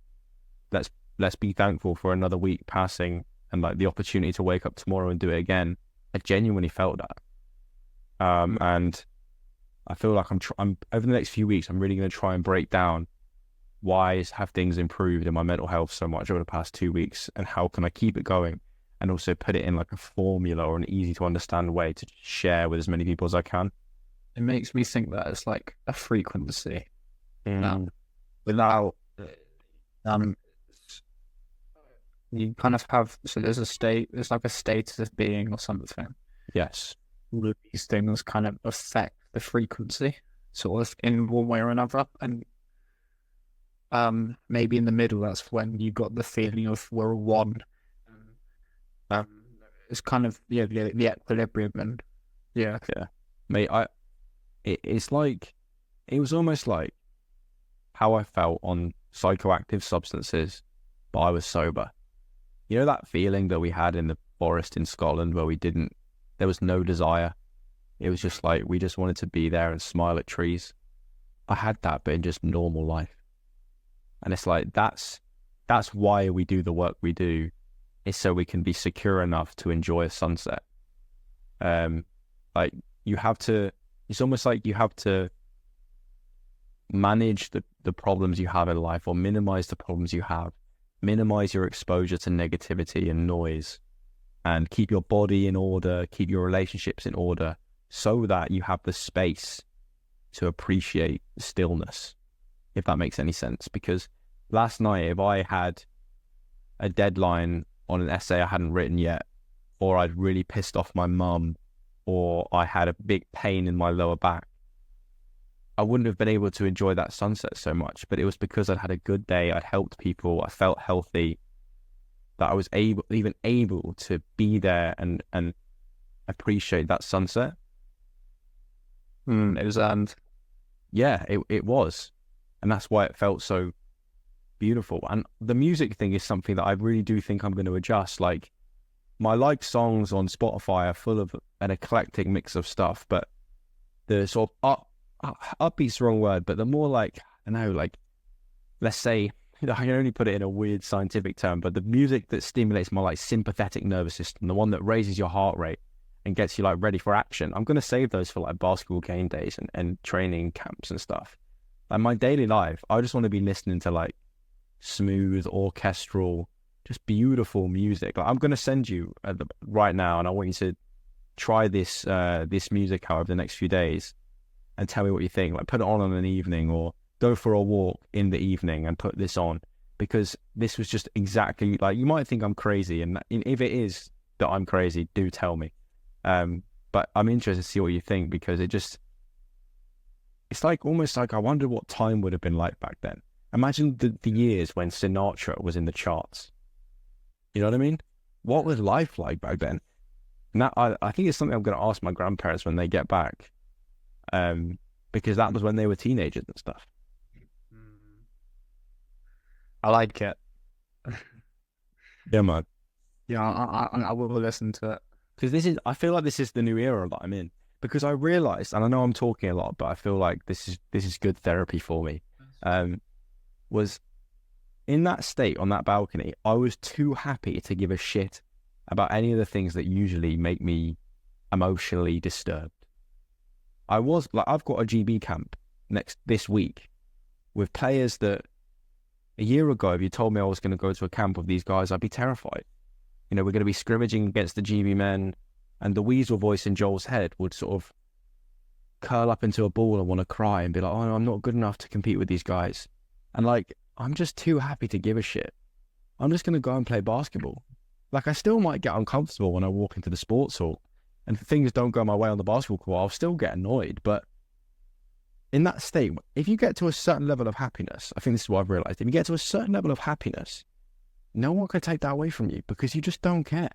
let's be thankful for another week passing and like the opportunity to wake up tomorrow and do it again. I genuinely felt that. And I feel like I'm over the next few weeks, I'm really going to try and break down why have things improved in my mental health so much over the past 2 weeks, and how can I keep it going, and also put it in like a formula or an easy to understand way to share with as many people as I can. It makes me think that it's like a frequency. Without you kind of have, so there's like a status of being or something. Yes. All of these things kind of affect the frequency, sort of in one way or another. And maybe in the middle, that's when you got the feeling of we're one. It's kind of the equilibrium, and yeah. Mate, it's like, it was almost like how I felt on psychoactive substances, but I was sober. You know that feeling that we had in the forest in Scotland where there was no desire. It was just like, we just wanted to be there and smile at trees. I had that, but in just normal life. And it's like, that's why we do the work we do, is so we can be secure enough to enjoy a sunset. Like it's almost like you have to manage the problems you have in life, or minimize the problems you have, minimize your exposure to negativity and noise, and keep your body in order, keep your relationships in order, so that you have the space to appreciate stillness, if that makes any sense. Because last night, if I had a deadline on an essay I hadn't written yet, or I'd really pissed off my mum, or I had a big pain in my lower back, I wouldn't have been able to enjoy that sunset so much. But it was because I'd had a good day, I'd helped people, I felt healthy, that I was able to be there and appreciate that sunset. It was Yeah, it was. And that's why it felt so beautiful. And the music thing is something that I really do think I'm going to adjust. Like, my songs on Spotify are full of an eclectic mix of stuff, but the sort of upbeat's the wrong word, but the more like, I don't know, like, let's say, I can only put it in a weird scientific term, but the music that stimulates my like sympathetic nervous system, the one that raises your heart rate and gets you like ready for action, I'm going to save those for like basketball game days and training camps and stuff. Like, my daily life, I just want to be listening to like smooth, orchestral, just beautiful music. Like, I'm going to send you right now, and I want you to try this music out over the next few days and tell me what you think. Like, put it on an evening, or go for a walk in the evening and put this on, because this was just exactly like, you might think I'm crazy, and if it is that I'm crazy, do tell me. But I'm interested to see what you think, because it's like almost like I wonder what time would have been like back then. Imagine the years when Sinatra was in the charts. You know what I mean? What was life like back then? And that, I think it's something I'm going to ask my grandparents when they get back, because that was when they were teenagers and stuff. I like it. Yeah, man. Yeah, I will listen to it. Because I feel like this is the new era that I'm in. Because I realized, and I know I'm talking a lot, but I feel like this is good therapy for me. Was in that state on that balcony, I was too happy to give a shit about any of the things that usually make me emotionally disturbed. I was like, I've got a GB camp this week with players that a year ago, if you told me I was going to go to a camp with these guys, I'd be terrified. You know, we're going to be scrimmaging against the GB men, and the weasel voice in Joel's head would sort of curl up into a ball and want to cry and be like, oh, I'm not good enough to compete with these guys. And like, I'm just too happy to give a shit. I'm just going to go and play basketball. Like, I still might get uncomfortable when I walk into the sports hall, and if things don't go my way on the basketball court, I'll still get annoyed. But in that state, if you get to a certain level of happiness, I think this is what I've realized, if you get to a certain level of happiness, no one can take that away from you, because you just don't care.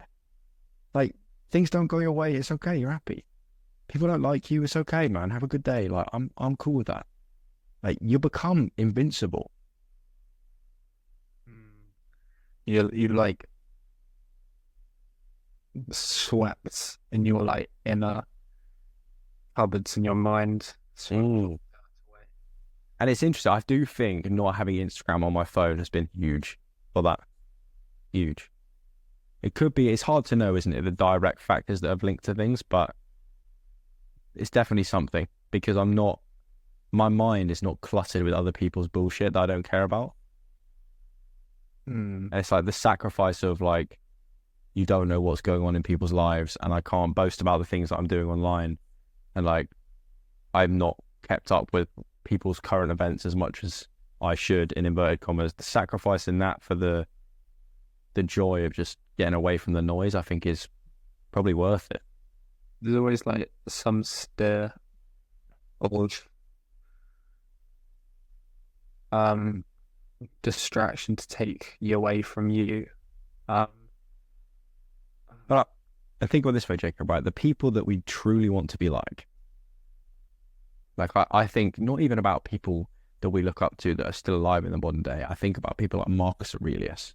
Like, things don't go your way, it's okay, you're happy. People don't like you, it's okay, man, have a good day. Like, I'm cool with that. Like, you become invincible. You like swept in your like inner cupboards in your mind. And it's interesting, I do think not having Instagram on my phone has been huge for that. Huge. It could be, it's hard to know, isn't it, the direct factors that have linked to things, but it's definitely something, because my mind is not cluttered with other people's bullshit that I don't care about. And it's like the sacrifice of like, you don't know what's going on in people's lives, and I can't boast about the things that I'm doing online, and like, I'm not kept up with people's current events as much as I should, in inverted commas. The sacrifice in that for the joy of just getting away from the noise, I think, is probably worth it. There's always like some stir of distraction to take you away from you. But I think about this way, Jacob, right? The people that we truly want to be like I think not even about people that we look up to that are still alive in the modern day. I think about people like Marcus Aurelius.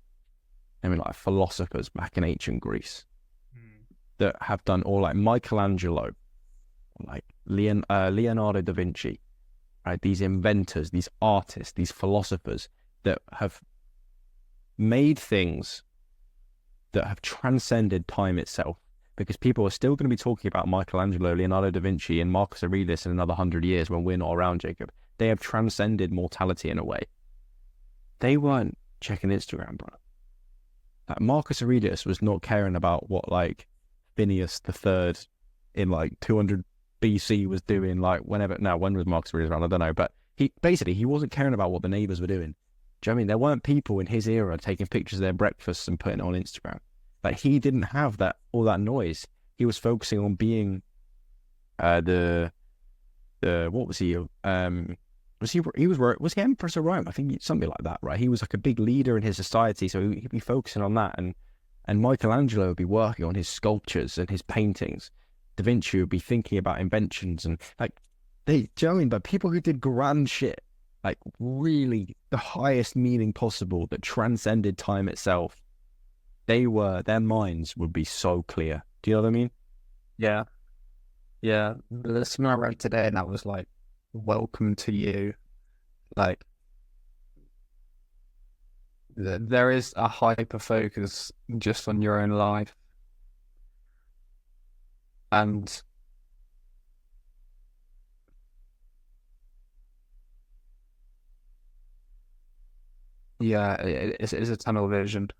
I mean, like philosophers back in ancient Greece that have done all, like Michelangelo, like Leonardo da Vinci, right? These inventors, these artists, these philosophers that have made things that have transcended time itself, because people are still going to be talking about Michelangelo, Leonardo da Vinci, and Marcus Aurelius in another 100 years when we're not around, Jacob. they have transcended mortality in a way. They weren't checking Instagram, bro. Like Marcus Aurelius was not caring about what like Phineas the Third in like 200 BC was doing. Like whenever, now when was Marcus Aurelius around? I don't know, but he wasn't caring about what the neighbors were doing. Do you know what I mean? There weren't people in his era taking pictures of their breakfasts and putting it on Instagram. Like he didn't have all that noise. He was focusing on being the what was he? Was he Empress of Rome? I think something like that, right? He was like a big leader in his society, so he'd be focusing on that, and Michelangelo would be working on his sculptures and his paintings. Da Vinci would be thinking about inventions and like do you know what I mean? But people who did grand shit, like really the highest meaning possible that transcended time itself, their minds would be so clear. Do you know what I mean? Yeah. Yeah. There's something I read today and that was like, welcome to you. Like, there is a hyper focus just on your own life. And yeah, it's a tunnel vision.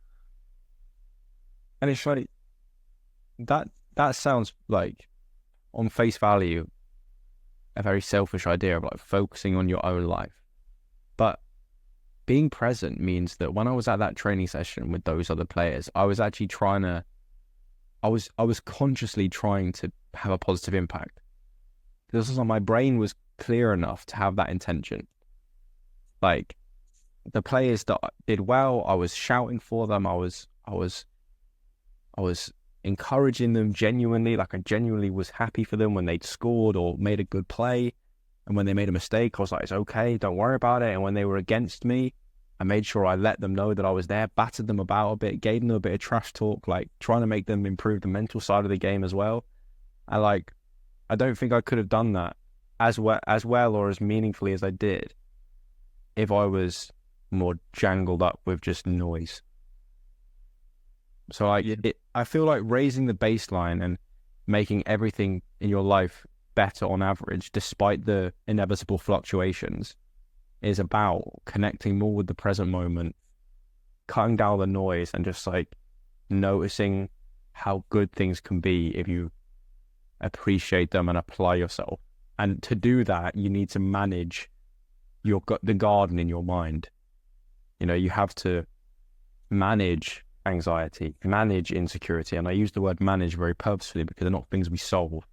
And it's like that sounds like on face value a very selfish idea of like focusing on your own life. But being present means that when I was at that training session with those other players, I was actually I was consciously trying to have a positive impact. Because my brain was clear enough to have that intention. Like the players that did well, I was shouting for them. I was encouraging them genuinely. Like I genuinely was happy for them when they'd scored or made a good play. And when they made a mistake, I was like, it's okay, don't worry about it. And when they were against me, I made sure I let them know that I was there, battered them about a bit, gave them a bit of trash talk, like trying to make them improve the mental side of the game as well. And like, I don't think I could have done that as well or as meaningfully as I did if I was more jangled up with just noise. So like, I feel like raising the baseline and making everything in your life better on average, despite the inevitable fluctuations, is about connecting more with the present moment, cutting down the noise, and just like noticing how good things can be if you appreciate them and apply yourself. And to do that, you need to manage the garden in your mind. You know, you have to manage anxiety, manage insecurity. And I use the word manage very purposefully because they're not things we solve.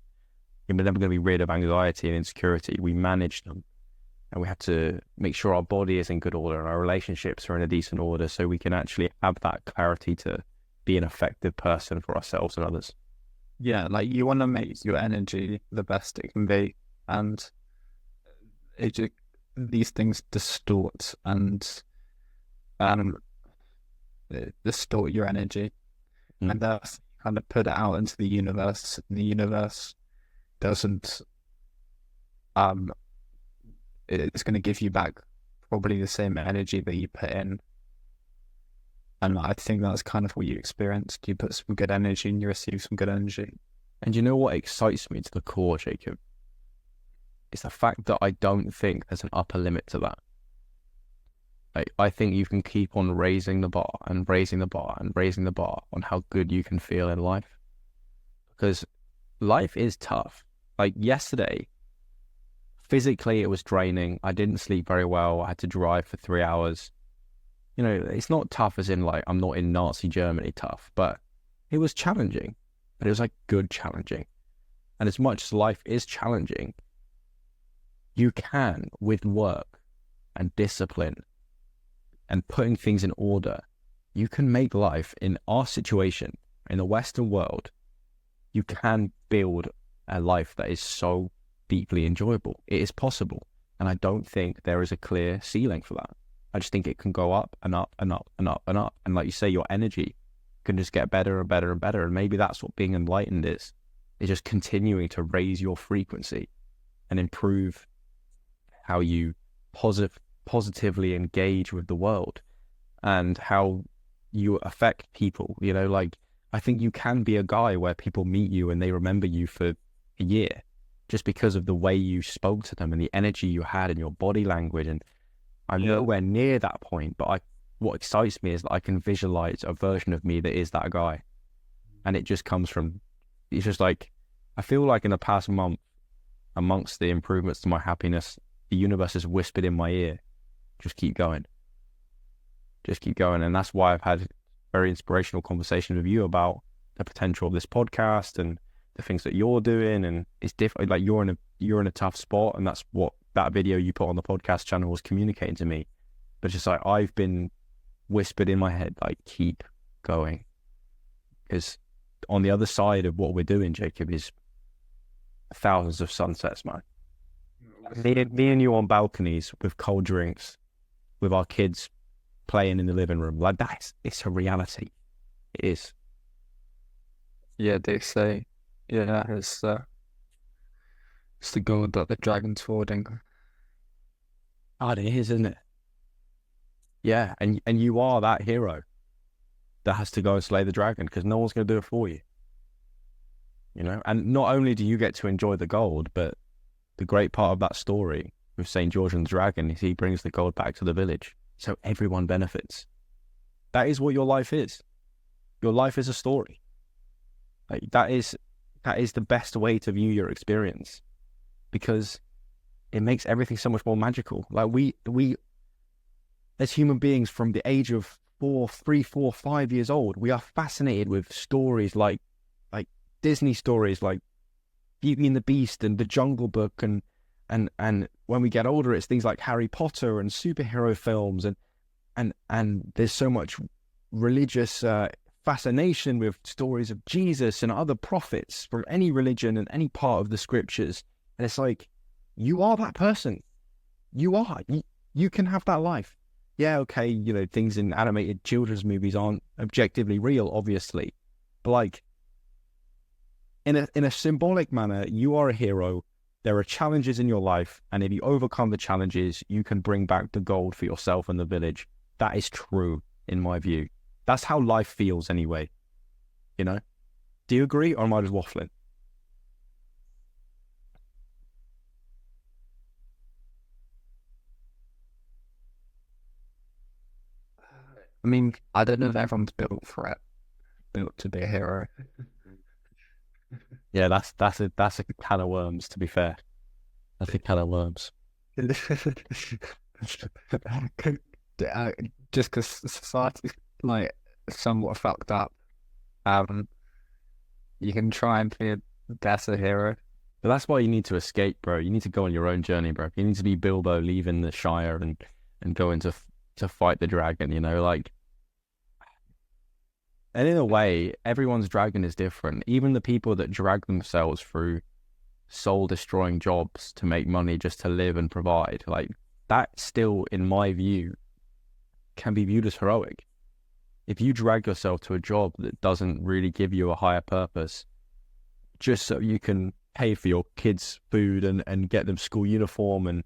We're never going to be rid of anxiety and insecurity. We manage them. And we have to make sure our body is in good order and our relationships are in a decent order so we can actually have that clarity to be an effective person for ourselves and others. Yeah, like you want to make your energy the best it can be. And these things distort and distort your energy. And that's kind of put it out into the universe. And the universe doesn't it's going to give you back probably the same energy that you put in. And I think that's kind of what you experienced. You put some good energy and you receive some good energy. And you know what excites me to the core, Jacob? It's the fact that I don't think there's an upper limit to that. Like, I think you can keep on raising the bar and raising the bar and raising the bar on how good you can feel in life. Because life is tough. Like yesterday, physically it was draining. I didn't sleep very well. I had to drive for 3 hours. You know, it's not tough as in like I'm not in Nazi Germany tough, but it was challenging. But it was like good challenging. And as much as life is challenging, you can, with work and discipline and putting things in order, you can make life in our situation, in the Western world, you can build a life that is so deeply enjoyable. It is possible. And I don't think there is a clear ceiling for that. I just think it can go up and up and up and up and up. And like you say, your energy can just get better and better and better. And maybe that's what being enlightened is just continuing to raise your frequency and improve how you positively engage with the world and how you affect people. You know, like I think you can be a guy where people meet you and they remember you for a year. just because of the way you spoke to them and the energy you had and your body language. And I'm nowhere near that point, but what excites me is that I can visualize a version of me that is that guy. And it just comes from, it's just like, I feel like in the past month, amongst the improvements to my happiness, the universe has whispered in my ear, just keep going. Just keep going. And that's why I've had very inspirational conversations with you about the potential of this podcast and the things that you're doing. And it's different. Like you're in a tough spot, and that's what that video you put on the podcast channel was communicating to me. But it's just like I've been whispered in my head, like keep going, because on the other side of what we're doing, Jacob, is thousands of sunsets, man. Me and you on balconies with cold drinks, with our kids playing in the living room, like it's a reality. It is. Yeah, they say, yeah, it's the goal that the dragon's hoarding. Oh, it is, isn't it? Yeah, and you are that hero that has to go and slay the dragon, because no one's going to do it for you. You know, and not only do you get to enjoy the gold, but the great part of that story with St. George and the dragon is he brings the gold back to the village. So everyone benefits. That is what your life is. Your life is a story. Like that is the best way to view your experience, because it makes everything so much more magical. Like we as human beings from the age of 3, 4, 5 years old, we are fascinated with stories like Disney stories like Beauty and the Beast and The Jungle Book, and when we get older, it's things like Harry Potter and superhero films, and there's so much religious fascination with stories of Jesus and other prophets from any religion and any part of the scriptures. And it's like, you are that person. You can have that life. Yeah, okay, you know, things in animated children's movies aren't objectively real, obviously, but like in a symbolic manner, you are a hero. There are challenges in your life, and if you overcome the challenges, you can bring back the gold for yourself and the village. That is true, in my view. That's how life feels anyway. You know? Do you agree, or am I just waffling? I mean, I don't know if everyone's built to be a hero. Yeah, that's a can of worms, to be fair. That's a can of worms. Just because society's like somewhat fucked up, um, you can try and be a better hero. But that's why you need to escape, bro. You need to go on your own journey, bro. You need to be Bilbo leaving the Shire and going to fight the dragon, you know, like. And in a way, everyone's dragon is different. Even the people that drag themselves through soul-destroying jobs to make money just to live and provide, like that still, in my view, can be viewed as heroic. If you drag yourself to a job that doesn't really give you a higher purpose, just so you can pay for your kids' food and get them school uniform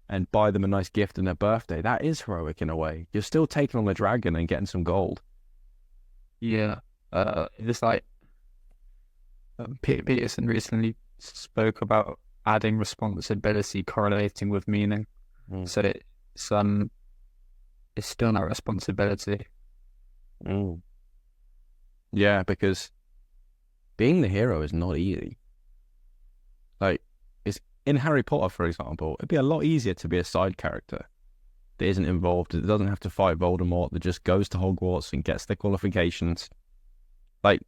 and buy them a nice gift on their birthday, that is heroic in a way. You're still taking on the dragon and getting some gold. Yeah, it's like Peterson recently spoke about adding responsibility correlating with meaning. So it's still not responsibility. Yeah, because being the hero is not easy. Like, it's in Harry Potter, for example, it'd be a lot easier to be a side character that isn't involved, that doesn't have to fight Voldemort, that just goes to Hogwarts and gets the qualifications. Like,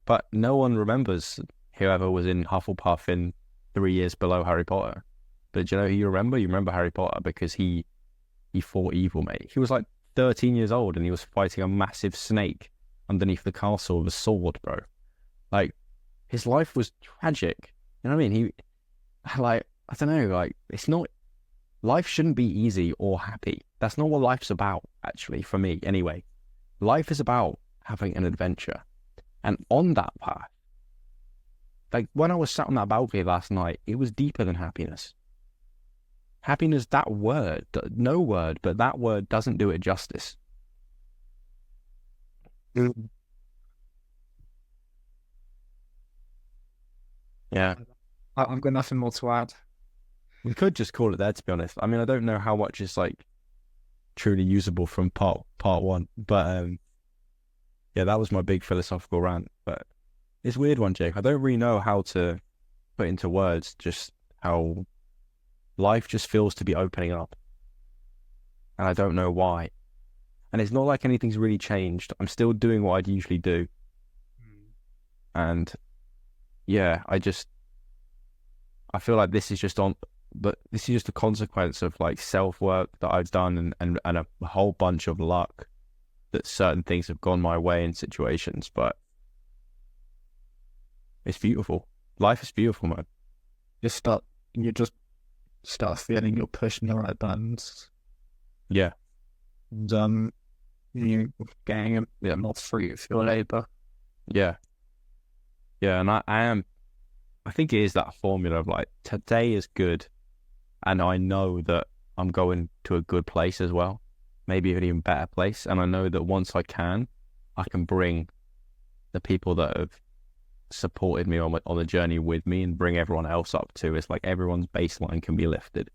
but no one remembers whoever was in Hufflepuff in 3 years below Harry Potter. But do you know who you remember? You remember Harry Potter because he fought evil, mate. He was like 13 years old and he was fighting a massive snake underneath the castle with a sword, bro. Like, his life was tragic. You know what I mean? I don't know, like, it's not, life shouldn't be easy or happy. That's not what life's about, actually, for me, anyway. Life is about having an adventure. And on that path, like, when I was sat on that balcony last night, it was deeper than happiness. Happiness, that word, no word, but that word doesn't do it justice. Yeah. I've got nothing more to add. We could just call it there, to be honest. I mean, I don't know how much is like truly usable from part one, but yeah, that was my big philosophical rant. But it's a weird one, Jake. I don't really know how to put into words just how life just feels to be opening up, and I don't know why. And it's not like anything's really changed. I'm still doing what I'd usually do, and yeah, I feel like this is just on, but this is just a consequence of like self work that I've done and a whole bunch of luck that certain things have gone my way in situations. But it's beautiful. Life is beautiful, man. You just start feeling you're pushing the right buttons, Yeah, and you getting a bit more free of your labor. yeah, yeah. And I think it is that formula of like today is good, and I know that I'm going to a good place as well, maybe an even better place. And I know that once I can bring the people that have supported me on the journey with me and bring everyone else up too. It's like everyone's baseline can be lifted.